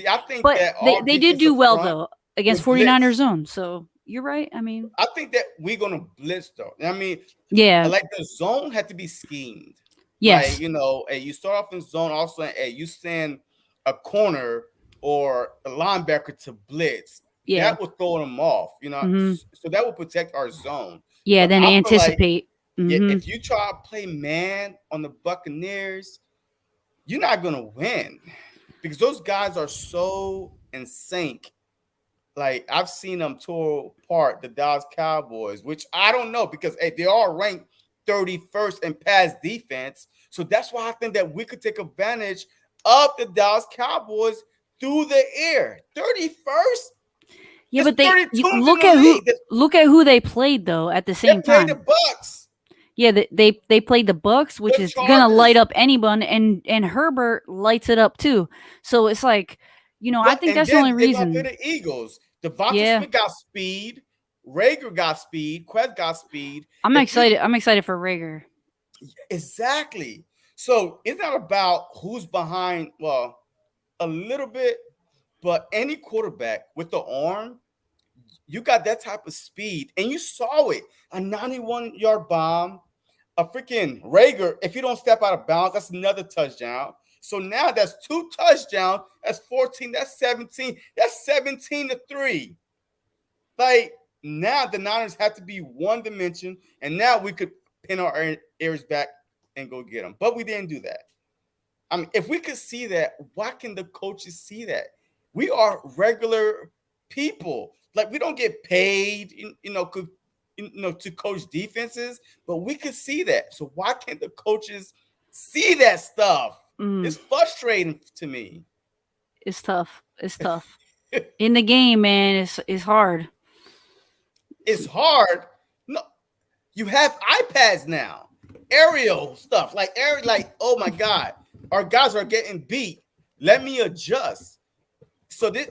Speaker 1: I think
Speaker 2: but
Speaker 1: that
Speaker 2: they
Speaker 1: our
Speaker 2: they did do
Speaker 1: defensive
Speaker 2: well
Speaker 1: front
Speaker 2: though against
Speaker 1: will
Speaker 2: 49ers
Speaker 1: blitz.
Speaker 2: zone. So, you're right. I mean,
Speaker 1: I think that we're gonna blitz though. I mean,
Speaker 2: yeah.
Speaker 1: like the zone had to be schemed. Like,
Speaker 2: Yes.
Speaker 1: hey, you start off in zone, also, hey, you send a corner or a linebacker to blitz.
Speaker 2: Yeah.
Speaker 1: That will throw them off,
Speaker 2: Mhm.
Speaker 1: so that will protect our zone.
Speaker 2: Yeah,
Speaker 1: But
Speaker 2: then
Speaker 1: I feel like,
Speaker 2: anticipate.
Speaker 1: yeah,
Speaker 2: Mhm.
Speaker 1: if you try to play man on the Buccaneers, you're not gonna win because those guys are so in sync. Like I've seen them tore apart the Dallas Cowboys, which I don't know because hey, they are ranked 31st in pass defense. So that's why I think that we could take advantage of the Dallas Cowboys through the air. 31st?
Speaker 2: Yeah,
Speaker 1: There's
Speaker 2: but they
Speaker 1: 30
Speaker 2: you
Speaker 1: teams in
Speaker 2: look
Speaker 1: the
Speaker 2: at
Speaker 1: league.
Speaker 2: who they played though at the
Speaker 1: They
Speaker 2: same
Speaker 1: played the
Speaker 2: time.
Speaker 1: Bucks,
Speaker 2: Yeah, they played the Bucks, which
Speaker 1: the
Speaker 2: is gonna light
Speaker 1: Chargers,
Speaker 2: up anyone, and Herbert lights it up too. So it's like, I
Speaker 1: but
Speaker 2: think
Speaker 1: and
Speaker 2: that's the
Speaker 1: then
Speaker 2: only
Speaker 1: they're gonna play
Speaker 2: reason.
Speaker 1: the Eagles. Devonta
Speaker 2: Yeah,
Speaker 1: Smith got speed, Rager got speed, Quez got speed.
Speaker 2: I'm
Speaker 1: If you
Speaker 2: excited. I'm excited for Rager.
Speaker 1: Exactly. So it's not about who's behind, well, a little bit, but any quarterback with the arm, you got that type of speed. And you saw it. A 91-yard bomb, a freaking Rager, if you don't step out of bounds, that's another touchdown. So now that's 2 touchdowns. That's 14. That's 17. That's 17-3. Like now the Niners have to be one dimension, and now we could pin our ears back and go get them. But we didn't do that. I mean, if we could see that, why can the coaches see that? We are regular people. Like we don't get paid, to coach defenses, but we could see that. So why can't the coaches see that stuff?
Speaker 2: Mm,
Speaker 1: It's frustrating to me.
Speaker 2: it's tough. It's tough in the game, man. It's hard.
Speaker 1: It's hard. No, you have iPads now, aerial stuff like oh my god, our guys are getting beat. Let me adjust. So this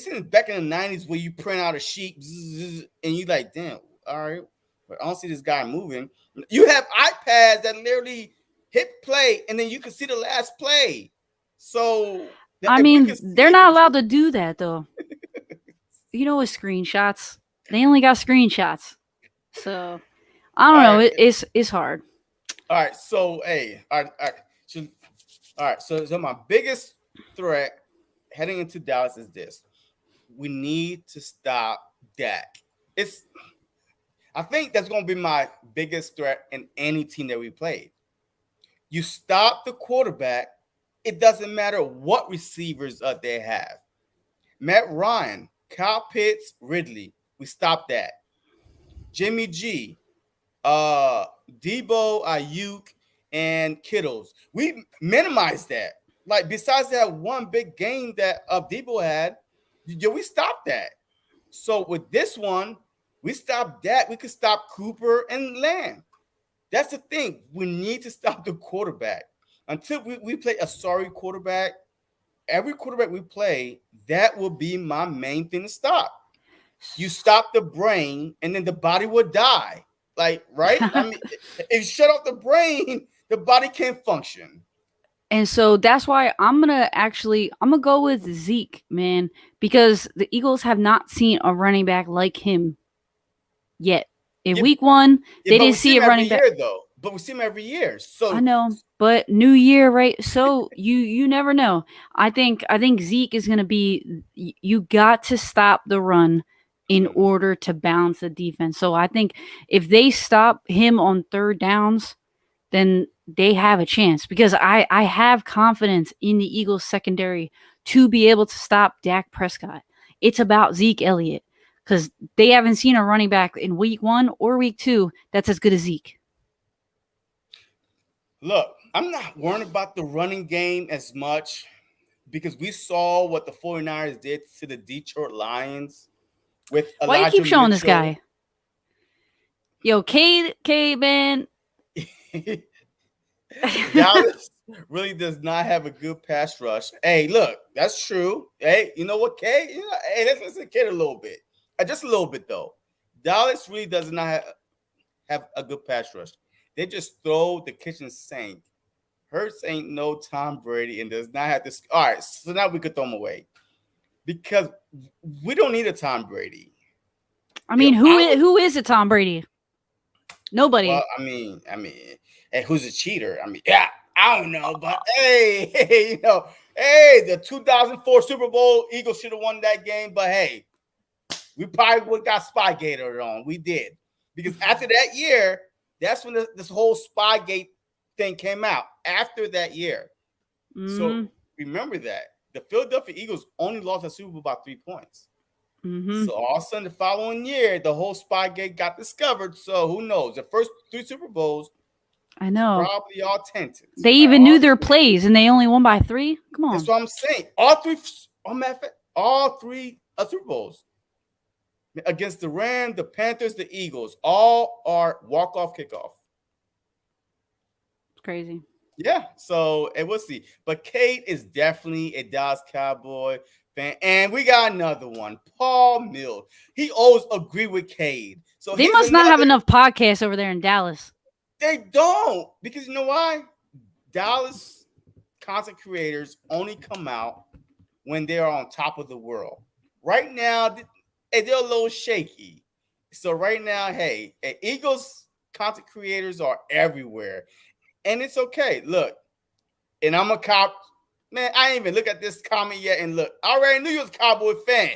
Speaker 1: is back in the '90s where you print out a sheet and you like, damn, all right, but I don't see this guy moving. You have iPads that literally hit play and then you can see the last play. So
Speaker 2: I
Speaker 1: if we could
Speaker 2: mean,
Speaker 1: see
Speaker 2: they're
Speaker 1: it,
Speaker 2: not allowed to do that though. With screenshots, they only got screenshots. So I
Speaker 1: All
Speaker 2: don't know.
Speaker 1: right.
Speaker 2: It's hard.
Speaker 1: All right. So, hey, all right. So, all right. So my biggest threat heading into Dallas is this: we need to stop Dak. It's I think that's going to be my biggest threat in any team that we played. You stop the quarterback. It doesn't matter what receivers they have. Matt Ryan, Kyle Pitts, Ridley. We stopped that. Jimmy G, uh, Debo, Ayuk, and Kittles. We minimized that. Like besides that one big game that Debo had, we stopped that. So with this one, we stopped that. We could stop Cooper and Lamb. That's the thing. We need to stop the quarterback. Until we play a sorry quarterback, every quarterback we play, that will be my main thing to stop. You stop the brain, and then the body will die. Like, right? I mean, if you shut off the brain, the body can't function.
Speaker 2: And so that's why I'm gonna go with Zeke, man, because the Eagles have not seen a running back like him yet. In
Speaker 1: Yeah,
Speaker 2: week 1,
Speaker 1: yeah,
Speaker 2: they
Speaker 1: but
Speaker 2: didn't
Speaker 1: we see
Speaker 2: see
Speaker 1: him
Speaker 2: a
Speaker 1: every
Speaker 2: running back.
Speaker 1: year, though. But we see him every year.
Speaker 2: I
Speaker 1: So,
Speaker 2: know, but new year, right? So you never know. I think Zeke is going to be you got to stop the run in
Speaker 1: mm,
Speaker 2: order to balance the defense. So I think if they stop him on third downs, then they have a chance because I have confidence in the Eagles secondary to be able to stop Dak Prescott. It's about Zeke Elliott because they haven't seen a running back in week 1 or week 2 that's as good as Zeke.
Speaker 1: look, I'm not worried about the running game as much because we saw what the 49ers did to the Detroit Lions with
Speaker 2: Why you
Speaker 1: Elijah
Speaker 2: keep showing this
Speaker 1: Mitchell.
Speaker 2: guy? Yo, Cade, man.
Speaker 1: Dallas really does not have a good pass rush. Hey, look, that's true. Hey, you know what, K? You know, hey, let's listen to Kid a little bit. Just a little bit, though. Dallas really does not have a good pass rush. They just throw the kitchen sink. Hurts ain't no Tom Brady and does not have this. All right, so now we could throw him away because we don't need a Tom Brady.
Speaker 2: I
Speaker 1: You know,
Speaker 2: mean,
Speaker 1: I would.
Speaker 2: who is it? Tom Brady?
Speaker 1: Well,
Speaker 2: Nobody.
Speaker 1: hey, who's a cheater? I mean, yeah, I don't know, but hey, hey, hey, the 2004 Super Bowl Eagles should have won that game, but hey, we probably would got Spygate on. We did because after that year, that's when this whole Spygate thing came out. After that year, so
Speaker 2: Mm,
Speaker 1: remember that the Philadelphia Eagles only lost a Super Bowl by 3 points.
Speaker 2: mm-hmm.
Speaker 1: So all of a sudden, the following year, the whole Spygate got discovered. So who knows? The first 3 Super Bowls
Speaker 2: I know.
Speaker 1: probably all tainted.
Speaker 2: They
Speaker 1: All right,
Speaker 2: even knew their plays, and they only won by 3. Come
Speaker 1: that's
Speaker 2: on.
Speaker 1: what I'm saying. All three, all three Super Bowls against the Rams, the Panthers, the Eagles, all are walk-off kickoff.
Speaker 2: It's crazy.
Speaker 1: Yeah, so and we'll see. But Kate is definitely a Dallas Cowboy fan, and we got another one, Paul Mills. He always agree with Cade. So
Speaker 2: They
Speaker 1: he's
Speaker 2: must not have
Speaker 1: another.
Speaker 2: enough podcasts over there in Dallas.
Speaker 1: They don't because you know why? Dallas content creators only come out when they are on top of the world. Right now, they're a little shaky. So right now, hey, Eagles content creators are everywhere, and it's okay. Look, and I'm a cop. Man, I ain't even look at this comment yet. And look, I already knew you was a Cowboy fan.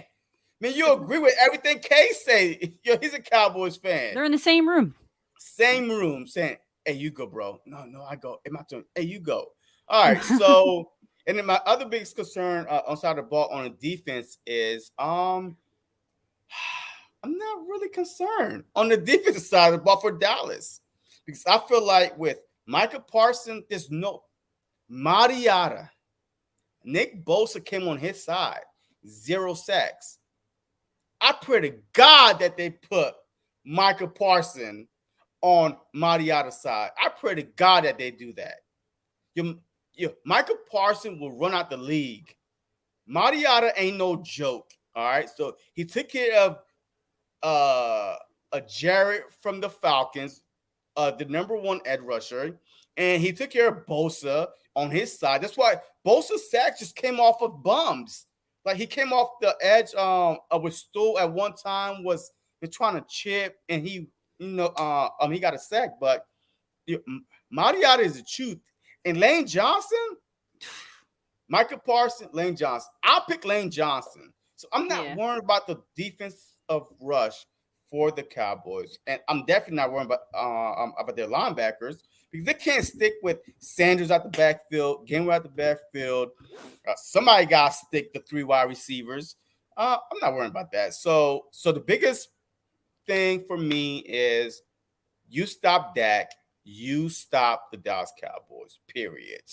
Speaker 1: Man, you agree with everything Kay say. Yo, he's a Cowboys fan.
Speaker 2: They're in the same room.
Speaker 1: Same room saying, hey, you go, bro. No, I go. It's my turn. Hey, you go. All right. So, and then my other biggest concern on side of the ball on the defense is I'm not really concerned on the defensive side of the ball for Dallas. Because I feel like with Micah Parsons, there's no Mariota. Nick Bosa came on his side, 0 sacks. I pray to God that they put Micah Parsons on Mariota's side. I pray to God that they do that. Micah Parsons will run out the league. Mariota ain't no joke. All right. So he took care of a Jarrett from the Falcons, the #1 edge rusher, and he took care of Bosa on his side. That's why Bosa's sack just came off of bums. Like he came off the edge with Stool at one time was trying to chip, and he he got a sack, but Mariota is the truth. And Lane Johnson, Michael Parsons, Lane Johnson. I'll pick Lane Johnson. So I'm not
Speaker 2: Yeah.
Speaker 1: worried about the defense of rush for the Cowboys, and I'm definitely not worried about their linebackers because they can't stick with Sanders out the backfield, Gainwell out the backfield. Somebody got to stick the three wide receivers. I'm not worried about that. So the biggest thing for me is you stop Dak, you stop the Dallas Cowboys. Period.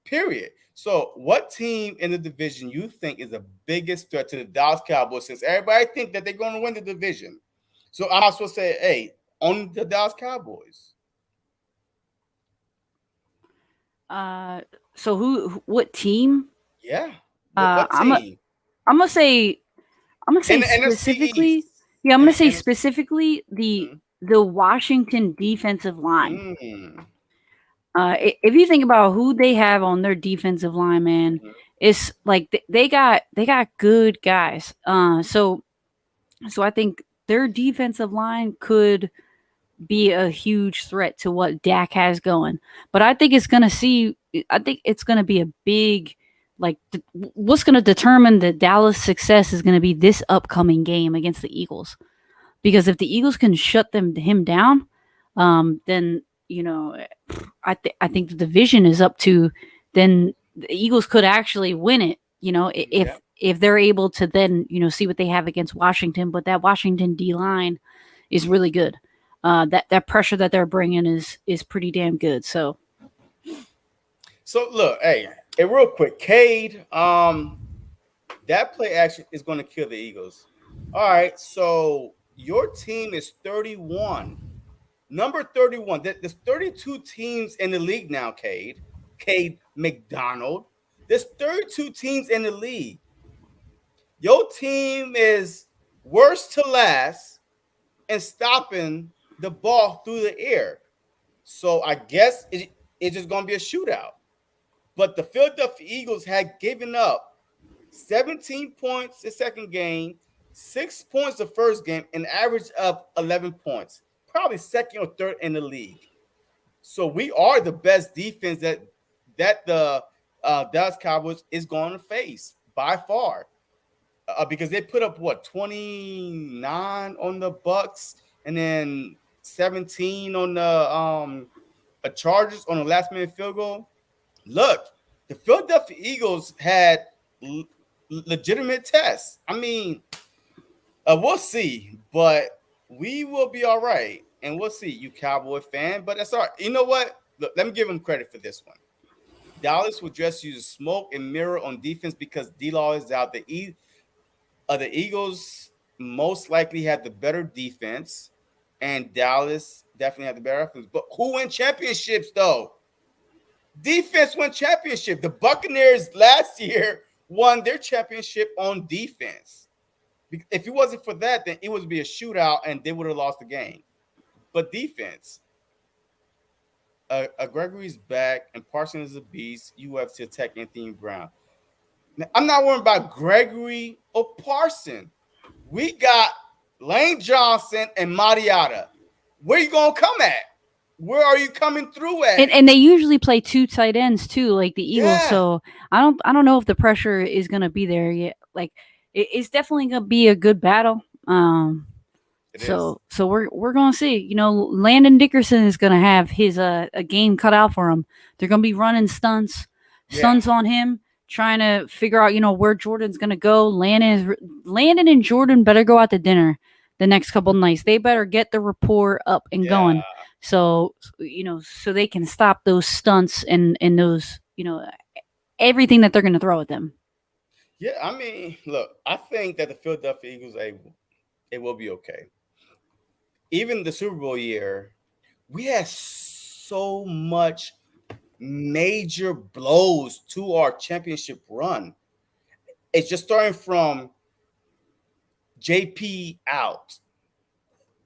Speaker 1: Period. So, what team in the division you think is the biggest threat to the Dallas Cowboys? Since everybody think that they're going to win the division, so I'm supposed to say, hey, on the Dallas Cowboys.
Speaker 2: Uh, so what team?
Speaker 1: Yeah. What
Speaker 2: I'm
Speaker 1: team?
Speaker 2: I'm gonna say I'm gonna
Speaker 1: In
Speaker 2: say
Speaker 1: the NFC
Speaker 2: specifically.
Speaker 1: East.
Speaker 2: Yeah, I'm
Speaker 1: In
Speaker 2: gonna
Speaker 1: the
Speaker 2: say
Speaker 1: NFC.
Speaker 2: specifically the Washington defensive line.
Speaker 1: Mm-hmm.
Speaker 2: If you think about who they have on their defensive line, man, it's like they got good guys. So I think their defensive line could be a huge threat to what Dak has going. But I think it's going to be a big like what's going to determine the Dallas success is going to be this upcoming game against the Eagles. Because if the Eagles can shut him down, then I think the division is up to then the Eagles could actually win it.
Speaker 1: Yeah.
Speaker 2: If they're able to then see what they have against Washington, but that Washington D line is really good. That pressure that they're bringing is pretty damn good. So
Speaker 1: So look, hey, real quick, Cade, that play action is going to kill the Eagles. All right, so your team is 31. Number 31. There's 32 teams in the league now, Cade McDonald. There's 32 teams in the league. Your team is worst to last and stopping the ball through the air. So I guess it's just going to be a shootout. But the Philadelphia Eagles had given up 17 points the second game, 6 points the first game, an average of 11 points, probably second or third in the league. So we are the best defense that the Dallas Cowboys is going to face by far, because they put up what 29 on the Bucks and then 17 on the Chargers on the last minute field goal. Look, the Philadelphia Eagles had l- legitimate tests. I mean, we'll see, but we will be all right, and we'll see. You Cowboy fan, but that's all right. You know what? Look, let me give them credit for this one. Dallas will just use smoke and mirror on defense because D-Law is out. The Eagles most likely had the better defense, and Dallas definitely had the better offense. But who win championships though? Defense won championship. The Buccaneers last year won their championship on defense. If it wasn't for that, then it would be a shootout and they would have lost the game. But defense, Gregory's back and Parsons is a beast. You have to attack Anthony Brown. Now, I'm not worried about Gregory or Parsons. We got Lane Johnson and Mariota. Where you gonna come at? Where are you coming through at?
Speaker 2: and they usually play two tight ends too, like the Eagles.
Speaker 1: Yeah,
Speaker 2: So I don't know if the pressure is gonna be there yet. Like it's definitely gonna be a good battle.
Speaker 1: it is.
Speaker 2: So we're gonna see. Landon Dickerson is gonna have his a game cut out for him. They're gonna be running
Speaker 1: Yeah,
Speaker 2: stunts on him, trying to figure out where Jordan's gonna go. Landon and Jordan better go out to dinner the next couple nights. They better get the rapport up and
Speaker 1: yeah,
Speaker 2: going. So they can stop those stunts and those everything that they're gonna throw at them.
Speaker 1: yeah. I mean, look, I think that the Philadelphia Eagles, it will be okay. Even the Super Bowl year, we had so much major blows to our championship run. It's just starting from JP out,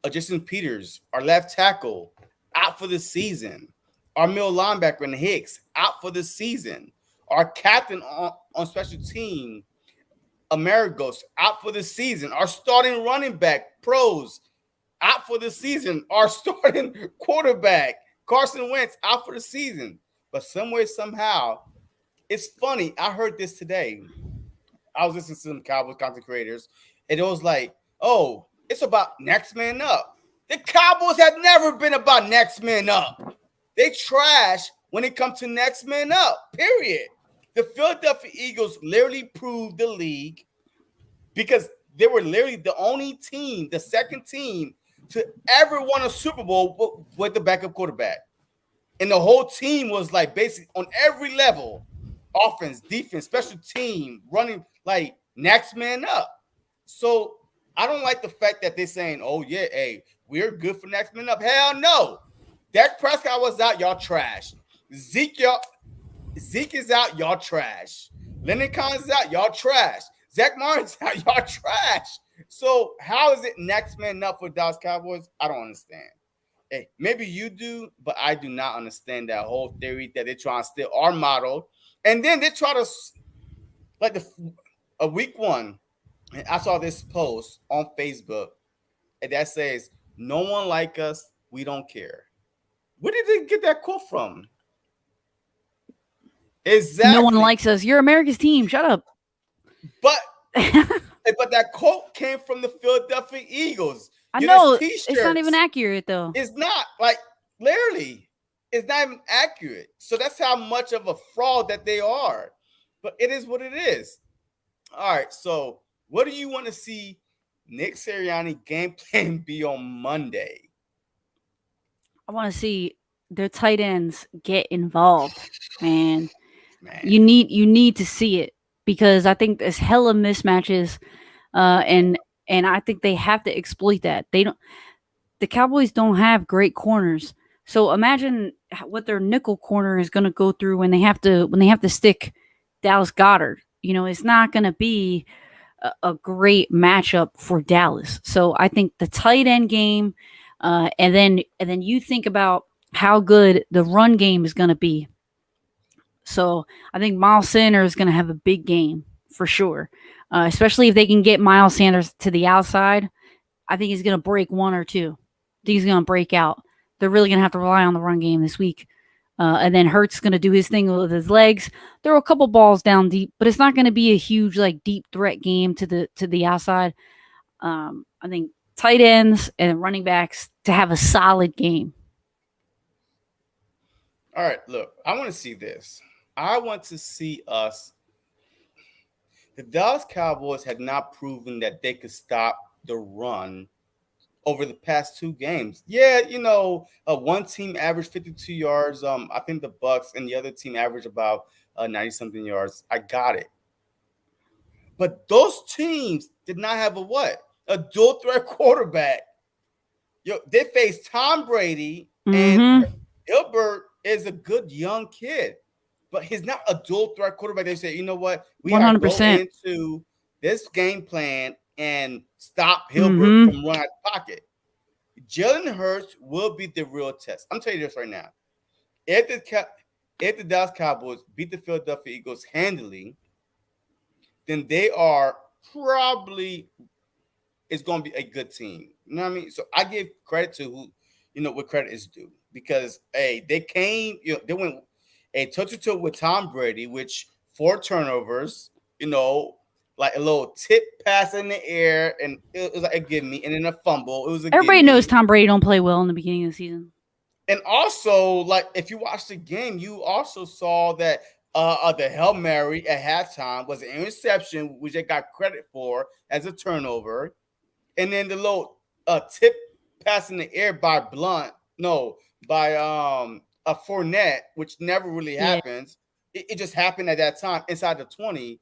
Speaker 1: Justin Peters, our left tackle, out for the season. Our middle linebacker and Hicks out for the season. Our captain on special team, Amerigos, out for the season. Our starting running back, pros, out for the season. Our starting quarterback, Carson Wentz, out for the season. But somewhere, somehow, it's funny. I heard this today. I was listening to some Cowboys content creators, and it was like, oh, it's about next man up. The Cowboys have never been about next man up. They trash when it comes to next man up, period. The Philadelphia Eagles literally proved the league because they were literally the only team, the second team to ever win a Super Bowl with the backup quarterback. And the whole team was like basically on every level, offense, defense, special team, running like next man up. So I don't like the fact that they're saying, oh yeah, hey, we're good for next man up. Hell no. Dak Prescott was out, y'all trash. Zeke, Zeke is out, y'all trash. Lennon Collins is out, y'all trash. Zach Martin's out, y'all trash. So how is it next man up for Dallas Cowboys? I don't understand. Hey, maybe you do, but I do not understand that whole theory that they're trying to steal our model. And then they try to, like a week one, and I saw this post on Facebook and that says, no one like us, we don't care. Where did they get that quote from?
Speaker 2: No one
Speaker 1: Exactly.
Speaker 2: likes us. You're America's team. Shut up.
Speaker 1: But but that quote came from the Philadelphia Eagles.
Speaker 2: I
Speaker 1: You know, there's
Speaker 2: know it's not even
Speaker 1: t-shirts.
Speaker 2: accurate though.
Speaker 1: It's not like literally, it's not even accurate. So that's how much of a fraud that they are. But it is what it is. All right. So what do you want to see Nick Sirianni game plan be on Monday?
Speaker 2: I want to see their tight ends get involved, man.
Speaker 1: Man.
Speaker 2: You need to see it because I think there's hella mismatches, and I think they have to exploit that. They don't. The Cowboys don't have great corners, so imagine what their nickel corner is going to go through when they have to stick Dallas Goddard. It's not going to be a great matchup for Dallas. So I think the tight end game, and then you think about how good the run game is going to be. So I think Miles Sanders is going to have a big game for sure, especially if they can get Miles Sanders to the outside. I think he's going to break one or two. I think he's going to break out. They're really going to have to rely on the run game this week. And then Hurts going to do his thing with his legs. Throw a couple balls down deep, but it's not going to be a huge like deep threat game to the outside. I think tight ends and running backs to have a solid game.
Speaker 1: All right, look, I want to see this. I want to see us. The Dallas Cowboys had not proven that they could stop the run over the past two games. Yeah, one team averaged 52 yards. I think the Bucks and the other team averaged about 90 something yards. I got it. But those teams did not have a what? A dual threat quarterback. They faced Tom Brady, and
Speaker 2: Mm-hmm.
Speaker 1: Hilbert is a good young kid, but he's not a dual threat quarterback. They say, you know what? We
Speaker 2: One
Speaker 1: gotta
Speaker 2: hundred
Speaker 1: go
Speaker 2: percent.
Speaker 1: into this game plan and stop Hilbert
Speaker 2: Mm-hmm.
Speaker 1: from running out of the pocket. Jalen Hurts will be the real test. I'm telling you this right now. If the Dallas Cowboys beat the Philadelphia Eagles handily, then they are probably is going to be a good team. You know what I mean? So I give credit to who, what credit is due because hey, they came, they went a toe to toe with Tom Brady, which 4 turnovers, like a little tip pass in the air, and it was like a give me, and then a fumble. It was a give
Speaker 2: Everybody knows
Speaker 1: me.
Speaker 2: Tom Brady don't play well in the beginning of the season.
Speaker 1: And also, like if you watch the game, you also saw that the Hail Mary at halftime was an interception, which they got credit for as a turnover. And then the little tip pass in the air by Blunt, no, by a Fournette, which never really
Speaker 2: Yeah.
Speaker 1: happens. It just happened at that time inside the 20,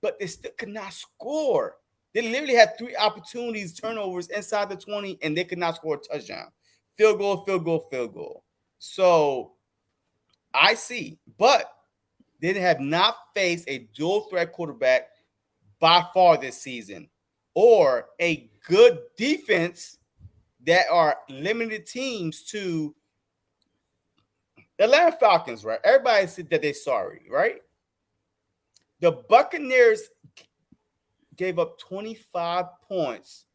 Speaker 1: but they still could not score. They literally had 3 opportunities, turnovers inside the 20, and they could not score a touchdown. Field goal, field goal, field goal. So I see, but they have not faced a dual threat quarterback by far this season, or a good defense that are limited teams to the Atlanta Falcons, right? Everybody said that they're sorry, right? The Buccaneers gave up 25 points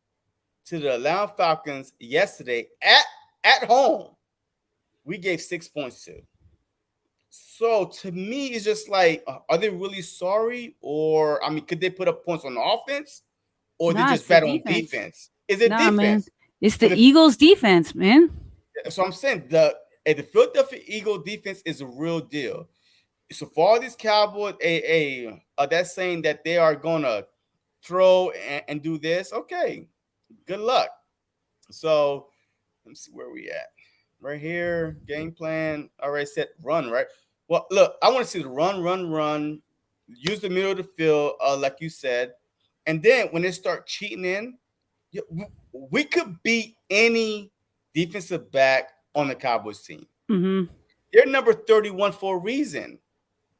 Speaker 1: to the Atlanta Falcons yesterday at home, we gave 6 points to. So to me, it's just like, are they really sorry? Or I mean, could they put up points on offense? Or they
Speaker 2: Nah,
Speaker 1: just
Speaker 2: it's the
Speaker 1: bad on
Speaker 2: defense.
Speaker 1: defense? Is it
Speaker 2: Nah, man.
Speaker 1: defense?
Speaker 2: It's
Speaker 1: So
Speaker 2: the Eagles defense, man.
Speaker 1: so I'm saying the Philadelphia Eagle defense is a real deal. So for all these Cowboys, that's saying that they are gonna throw and do this. Okay, good luck. So let's see where we at. Right here, game plan. Already set run, right? Well, look, I want to see the run. Use the middle of the field, like you said. And then when they start cheating in, we could beat any defensive back on the Cowboys team.
Speaker 2: Mm-hmm.
Speaker 1: They're number 31 for a reason.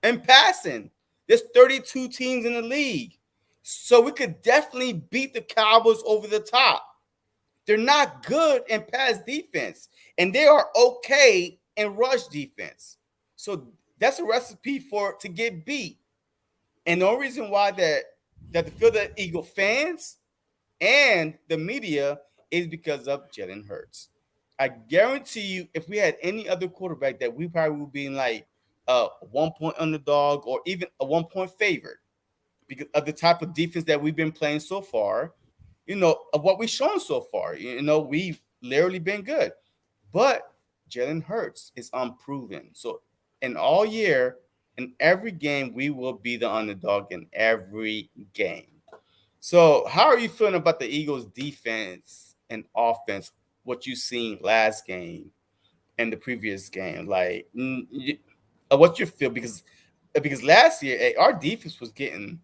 Speaker 1: And passing, there's 32 teams in the league. So we could definitely beat the Cowboys over the top. They're not good in pass defense, and they are okay in rush defense. So that's a recipe for to get beat. And the only reason why that the Philadelphia Eagle fans and the media is because of Jalen Hurts. I guarantee you, if we had any other quarterback, that we probably would be in like a 1 point underdog or even a 1 point favorite because of the type of defense that we've been playing so far, of what we've shown so far. We've literally been good. But Jalen Hurts is unproven. So in all year, in every game, we will be the underdog in every game. So how are you feeling about the Eagles defense and offense? What you seen last game and the previous game? Like, what's your feel? Because last year, our defense was getting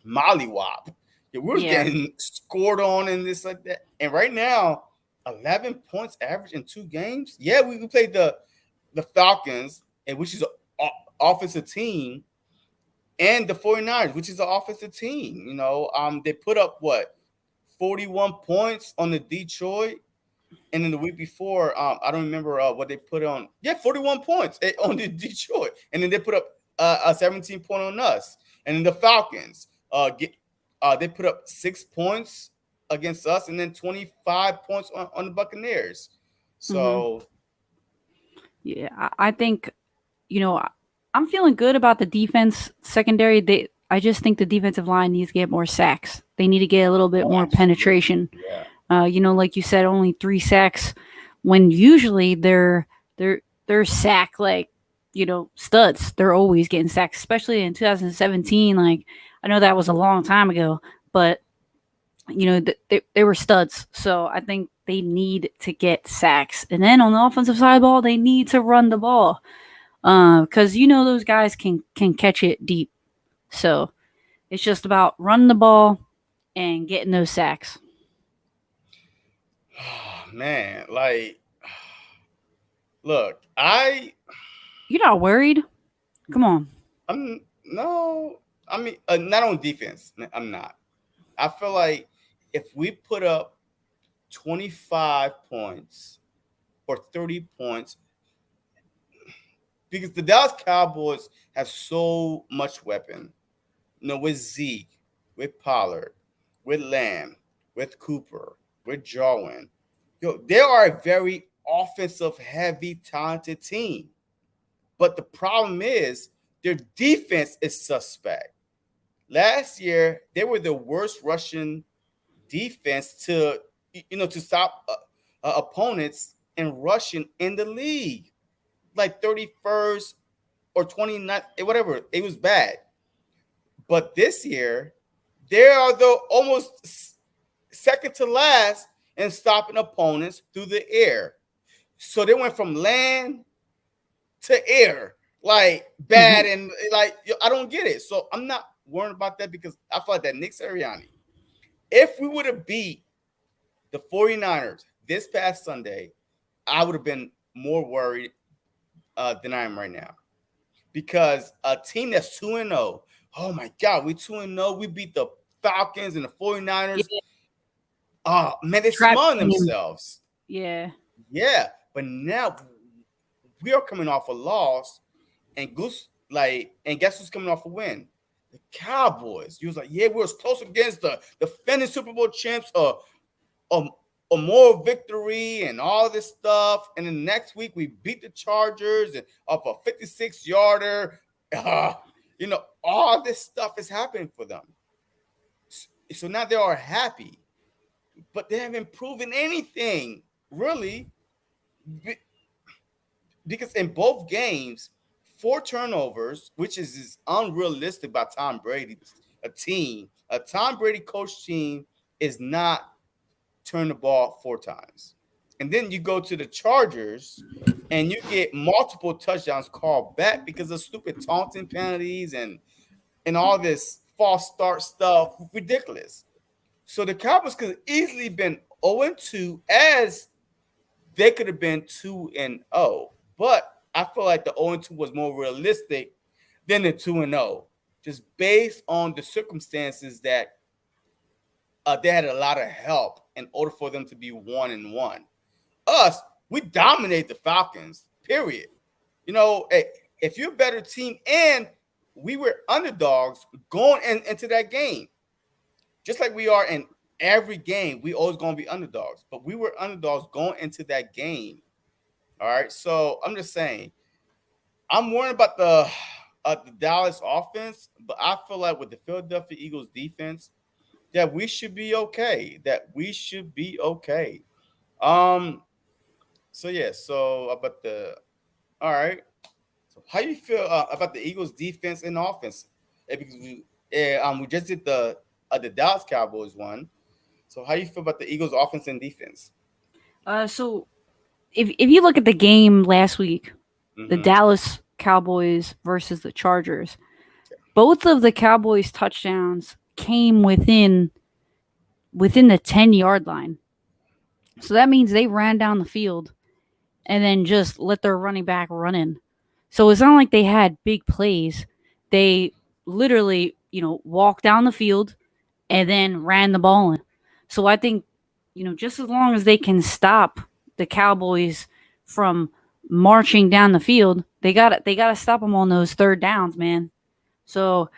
Speaker 1: mollywop. Yeah, we was
Speaker 2: Yeah.
Speaker 1: getting scored on and this like that. And right now, 11 points average in 2 games. Yeah, we played the Falcons, and which is an offensive team, and the 49ers, which is an offensive team. They put up what 41 points on the Detroit, and then the week before, I don't remember what they put on. Yeah, 41 points on the Detroit, and then they put up a 17 point on us, and then the Falcons they put up 6 points against us, and then 25 points on the Buccaneers.
Speaker 2: Mm-hmm.
Speaker 1: So
Speaker 2: Yeah, I think I'm feeling good about the defense secondary. I just think the defensive line needs to get more sacks. They need to get a little bit more
Speaker 1: absolutely,
Speaker 2: penetration.
Speaker 1: yeah.
Speaker 2: Like you said, only 3 sacks when usually they're sack like studs. They're always getting sacked, especially in 2017. Like I know that was a long time ago, but they were studs. So I think they need to get sacks, and then on the offensive side of the ball, they need to run the ball because those guys can catch it deep. So it's just about running the ball and getting those sacks.
Speaker 1: Man, like, look,
Speaker 2: You're not worried? Come on.
Speaker 1: I'm no, I mean, not on defense. I'm not. I feel like if we put up 25 points or 30 points, because the Dallas Cowboys have so much weapon, with Zeke, with Pollard, with Lamb, with Cooper, with Jarwin. They are a very offensive heavy, talented team. But the problem is their defense is suspect. Last year, they were the worst rushing defense to stop opponents and rushing in the league, like 31st or 29th, whatever. It was bad. But this year, they are the almost second to last in stopping opponents through the air. So they went from land to air, like bad, and like I don't get it. So I'm not worried about that because I feel like that Nick Siranni, if we would have beat the 49ers this past Sunday, I would have been more worried than I am right now. Because a team that's 2-0, oh my God, we 2-0. We beat the Falcons and the 49ers.
Speaker 2: Yeah,
Speaker 1: Oh, man, they're
Speaker 2: trap
Speaker 1: smiling
Speaker 2: game.
Speaker 1: themselves.
Speaker 2: Yeah.
Speaker 1: Yeah, but now we are coming off a loss, and and guess who's coming off a win? The Cowboys. You was like, yeah, we was close against the defending Super Bowl champs, a, a moral victory and all this stuff. And then next week we beat the Chargers and off a 56 yarder. Uh, all this stuff is happening for them. So now they are happy, but they haven't proven anything really, because in both games, 4 turnovers, which is unrealistic by Tom Brady. A Tom Brady coach team is not turn the ball 4 times. And then you go to the Chargers and you get multiple touchdowns called back because of stupid taunting penalties and all this false start stuff. Ridiculous. So the Cowboys could have easily been 0-2, as they could have been 2-0. But I feel like the 0-2 was more realistic than the 2-0, just based on the circumstances that they had a lot of help in order for them to be 1-1. Us, we dominate the Falcons, period. If you're a better team, and we were underdogs going into that game, just like we are in every game, we always going to be underdogs. But we were underdogs going into that game. All right. So I'm just saying, I'm worried about the Dallas offense, but I feel like with the Philadelphia Eagles defense, that we should be okay. Um. So yeah. So about the all right. So how you feel about the Eagles defense and offense? Because we just did the Dallas Cowboys one. So how you feel about the Eagles offense and defense?
Speaker 2: So if you look at the game last week, the
Speaker 1: Mm-hmm.
Speaker 2: Dallas Cowboys versus the Chargers, both of the Cowboys touchdowns came within the 10-yard line. So that means they ran down the field and then just let their running back run in. So it's not like they had big plays. They literally, walked down the field and then ran the ball in. So I think, just as long as they can stop the Cowboys from marching down the field, they got to stop them on those third downs, man. So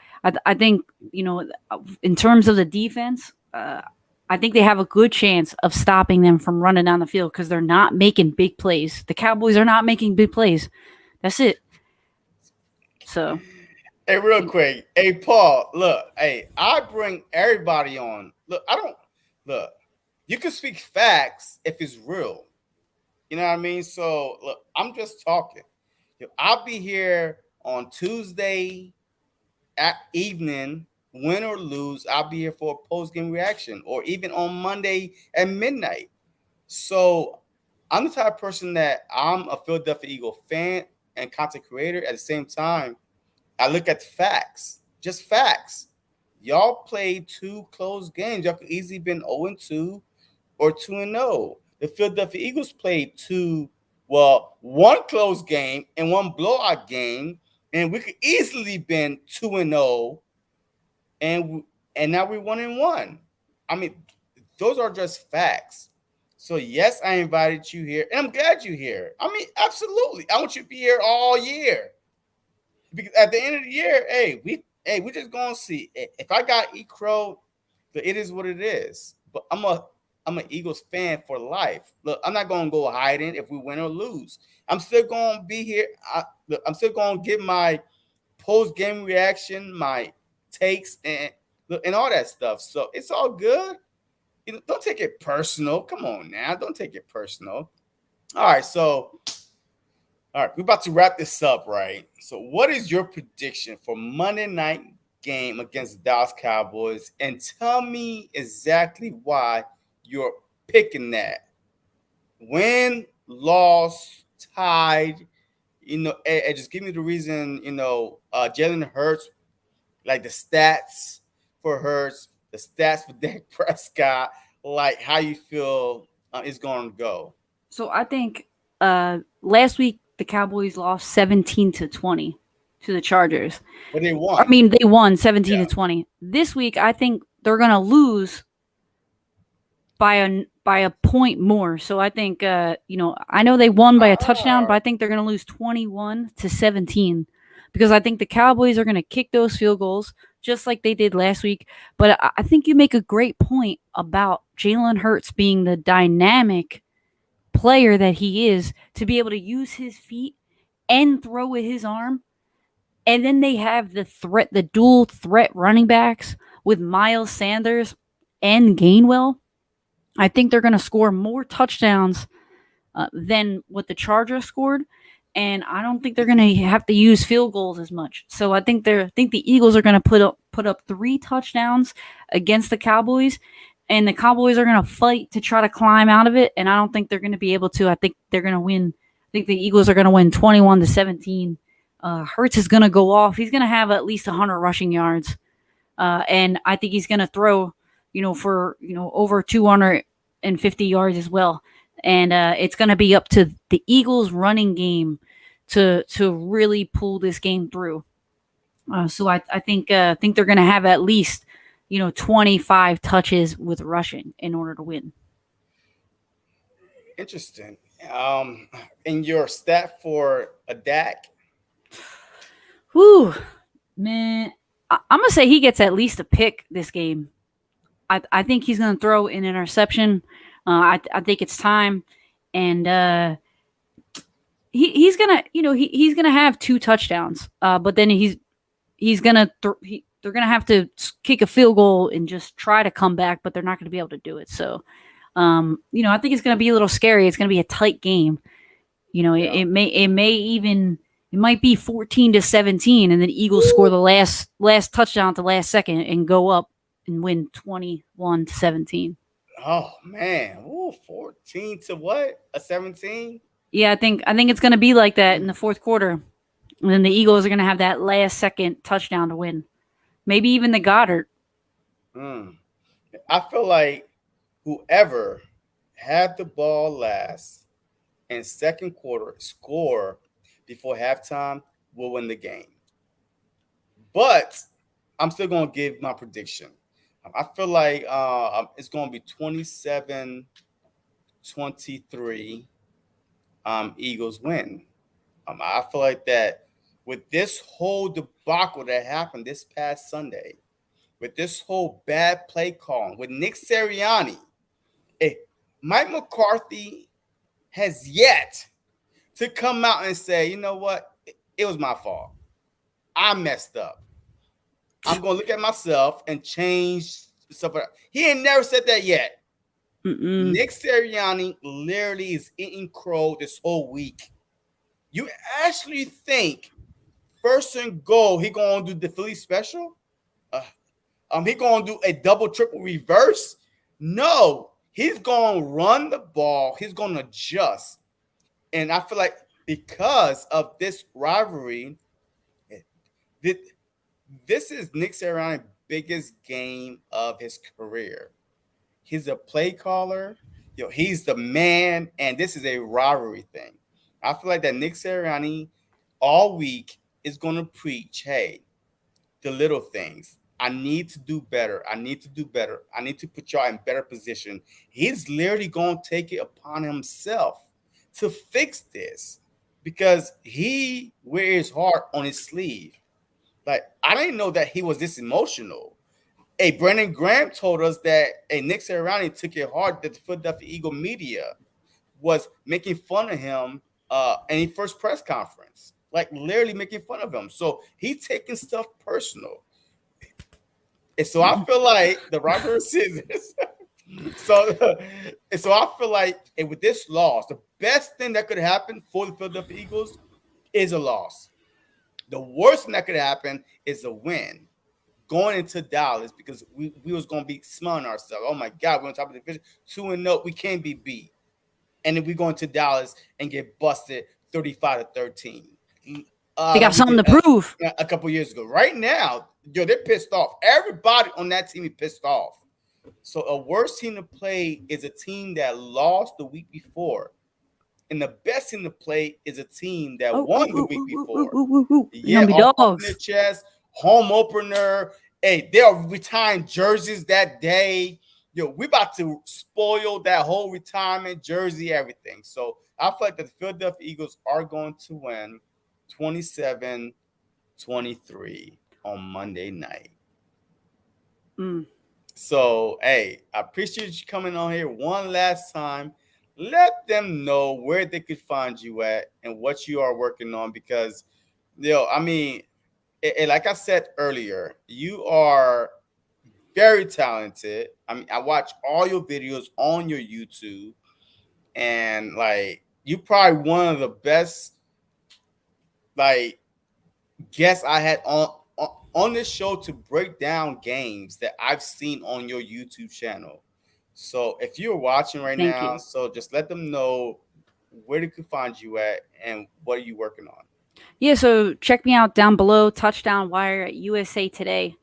Speaker 2: I think, in terms of the defense, I think they have a good chance of stopping them from running down the field because they're not making big plays. The Cowboys are not making big plays. That's it. So,
Speaker 1: Hey, real quick. Hey, Paul, look, hey, I bring everybody on. Look, I don't look. You can speak facts if it's real. You know what I mean? So look, I'm just talking. I'll be here on Tuesday at evening, win or lose. I'll be here for a post game reaction, or even on Monday at midnight. So I'm the type of person that I'm a Philadelphia Eagle fan and content creator. At the same time, I look at the facts, just facts. Y'all played 2 close games. Y'all could easily been 0-2 or 2-0. The Philadelphia Eagles played one close game and one blowout game, and we could easily been 2-0, and now we're 1-1. I mean, those are just facts. So yes, I invited you here, and I'm glad you're here. I mean, absolutely, I want you to be here all year, because at the end of the year, we just gonna see. If I got E Crow, it is what it is. But I'm an Eagles fan for life. Look, I'm not gonna go hiding if we win or lose. I'm still gonna be here. I'm still gonna give my post game reaction, my takes, and all that stuff. So it's all good. Don't take it personal. Come on now, don't take it personal. All right, so all right, we're about to wrap this up, right? So, what is your prediction for Monday night game against the Dallas Cowboys? And tell me exactly why you're picking that. Win, loss, tied, and just give me the reason, Jalen Hurts, like the stats for Hurts, the stats for Dak Prescott, like how you feel it's going to go.
Speaker 2: so I think last week the Cowboys lost 17-20 to the Chargers.
Speaker 1: But they
Speaker 2: I
Speaker 1: won.
Speaker 2: mean, they won 17
Speaker 1: Yeah.
Speaker 2: to 20. This week, I think they're gonna lose by a point more. So I think I know they won by a touchdown, but
Speaker 1: Ah,
Speaker 2: I think they're gonna lose 21-17 because I think the Cowboys are gonna kick those field goals. just like they did last week. But I think you make a great point about Jalen Hurts being the dynamic player that he is, to be able to use his feet and throw with his arm. And then they have the dual threat running backs with Miles Sanders and Gainwell. I think they're going to score more touchdowns than what the Chargers scored, and I don't think they're going to have to use field goals as much. So I think the Eagles are going to put up 3 touchdowns against the Cowboys, and the Cowboys are going to fight to try to climb out of it. And I don't think they're going to be able to. I think they're going to win. I think the Eagles are going to win 21-17. Hurts is going to go off. He's going to have at least 100 rushing yards, and I think he's going to throw, for over 250 yards as well. And it's going to be up to the Eagles' running game to really pull this game through. So I think they're going to have at least 25 touches with rushing in order to win.
Speaker 1: Interesting. In your stat for a Dak,
Speaker 2: Whew, man, I'm gonna say he gets at least a pick this game. I think he's gonna throw an interception. I think it's time, and he's gonna he's gonna have 2 touchdowns. But then he's gonna they're gonna have to kick a field goal and just try to come back, but they're not gonna be able to do it. So, I think it's gonna be a little scary. It's gonna be a tight game.
Speaker 1: yeah.
Speaker 2: It might be 14-17, and then Eagles score the last touchdown at the last second and go up and win 21-17.
Speaker 1: Oh man, ooh, 14 to what? A 17?
Speaker 2: Yeah, I think it's going to be like that in the fourth quarter, and then the Eagles are going to have that last second touchdown to win. Maybe even the Goddard.
Speaker 1: Mm. I feel like whoever had the ball last in second quarter score before halftime will win the game. But I'm still gonna give my prediction. I feel like it's gonna be 27-23. Eagles win. I feel like that with this whole debacle that happened this past Sunday, with this whole bad play calling, with Nick Sirianni, eh, Mike McCarthy has yet to come out and say, you know what, it was my fault. I messed up. I'm gonna look at myself and change stuff. He ain't never said that yet.
Speaker 2: Mm-mm.
Speaker 1: Nick Sirianni literally is eating crow this whole week. You actually think first and goal he gonna do the Philly special? Uh, he gonna do a double triple reverse? No, he's gonna run the ball. He's gonna adjust, and I feel like because of this rivalry, this is Nick Sirianni's biggest game of his career. He's a play caller. He's the man, and this is a rivalry thing. I feel like that Nick Sirianni all week is going to preach, hey, the little things. I need to do better. I need to do better. I need to put y'all in better position. He's literally going to take it upon himself to fix this because he wears his heart on his sleeve. Like, I didn't know that he was this emotional. Hey, Brandon Graham told us that Nick Sirianni took it hard that the Philadelphia Eagle media was making fun of him in his first press conference, like literally making fun of him. So he's taking stuff personal. And so I feel like the Robert Scissors. so, so I feel like with this loss, the best thing that could happen for the Philadelphia Eagles is a loss. The worst thing that could happen is a win going into Dallas because we was going to be smelling ourselves. Oh my God, we're on top of the division. 2-0, we can't be beat. And then we go into Dallas and get busted 35-13.
Speaker 2: They got
Speaker 1: Like we
Speaker 2: something
Speaker 1: did
Speaker 2: to prove.
Speaker 1: a couple years ago. Right now, they're pissed off. Everybody on that team is pissed off. So a worse team to play is a team that lost the week before. And the best team to play is a team that won the week before.
Speaker 2: You're
Speaker 1: Yeah,
Speaker 2: gonna be
Speaker 1: all in their
Speaker 2: dogs.
Speaker 1: chest, home opener. Hey, they're retiring jerseys that day. We about to spoil that whole retirement jersey, everything. So I feel like the Philadelphia Eagles are going to win 27-23 on Monday night.
Speaker 2: Mm,
Speaker 1: So, hey, I appreciate you coming on here one last time. Let them know where they could find you at and what you are working on because, I mean, like I said earlier, you are very talented. I mean, I watch all your videos on your YouTube, and like, you probably one of the best like guests I had on this show to break down games that I've seen on your YouTube channel. So if you're watching right
Speaker 2: thank
Speaker 1: now,
Speaker 2: you.
Speaker 1: so just let them know where they could find you at and what are you working on.
Speaker 2: Yeah, so check me out down below, Touchdown Wire at USA Today.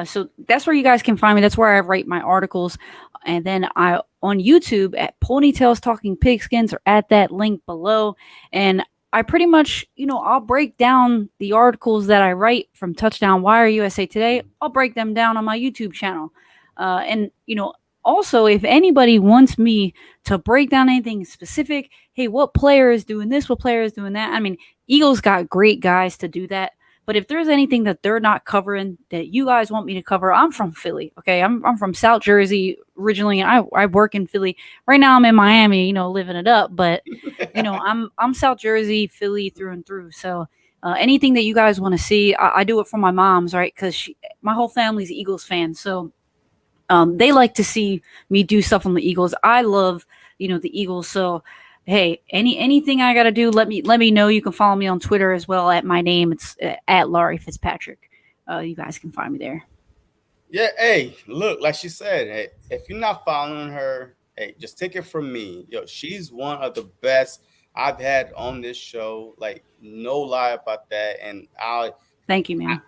Speaker 2: So that's where you guys can find me. That's where I write my articles. And then I on YouTube at Ponytails Talking Pigskins or at that link below. And I pretty much, I'll break down the articles that I write from Touchdown Wire USA Today. I'll break them down on my YouTube channel. And also, if anybody wants me to break down anything specific, hey, what player is doing this? What player is doing that? I mean, Eagles got great guys to do that. But if there's anything that they're not covering that you guys want me to cover, I'm from Philly. Okay. I'm from South Jersey originally. And I work in Philly. Right now I'm in Miami, living it up. But, I'm South Jersey, Philly through and through. So anything that you guys want to see, I do it for my mom's, right? Because my whole family's Eagles fans. So they like to see me do stuff on the Eagles. I love, the Eagles. So, hey, anything I gotta do, let me know. You can follow me on Twitter as well at my name. It's at Laurie Fitzpatrick. You guys can find me there.
Speaker 1: Yeah, hey, look, like she said, hey, if you're not following her, hey, just take it from me. She's one of the best I've had on this show. Like, no lie about that. And
Speaker 2: Thank you,
Speaker 1: I,
Speaker 2: man.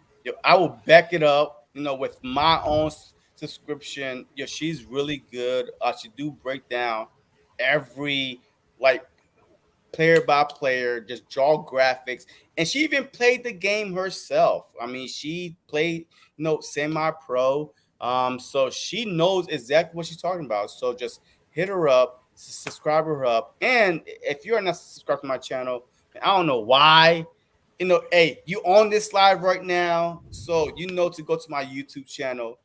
Speaker 1: I will back it up, with my own subscription. She's really good. She do break down every like player by player, just draw graphics. And she even played the game herself. I mean, she played, semi pro. So she knows exactly what she's talking about. So just hit her up, subscribe her up. And if you're not subscribed to my channel, I don't know why. Hey, you on this live right now. So you know to go to my YouTube channel,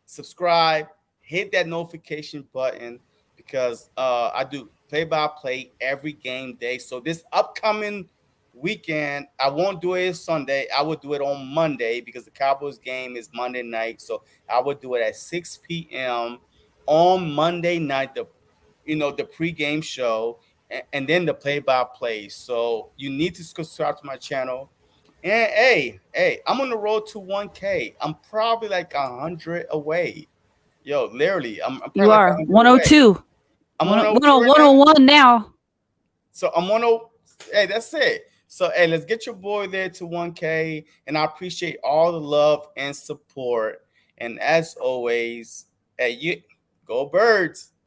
Speaker 1: subscribe, hit that notification button because I do play by play every game day. So this upcoming weekend, I won't do it Sunday. I will do it on Monday because the Cowboys game is Monday night. So I would do it at 6 p.m. on Monday night. The pregame show and then the play by play. So you need to subscribe to my channel. And hey, I'm on the road to 1K. I'm probably like 100 away. Yo, literally, I'm
Speaker 2: You
Speaker 1: probably like
Speaker 2: are
Speaker 1: 100 away.
Speaker 2: 102,
Speaker 1: I'm
Speaker 2: 10
Speaker 1: 102 right now.
Speaker 2: 101 now.
Speaker 1: So I'm 10. Hey, that's it. So hey, let's get your boy there to 1K. And I appreciate all the love and support. And as always, hey, you go birds.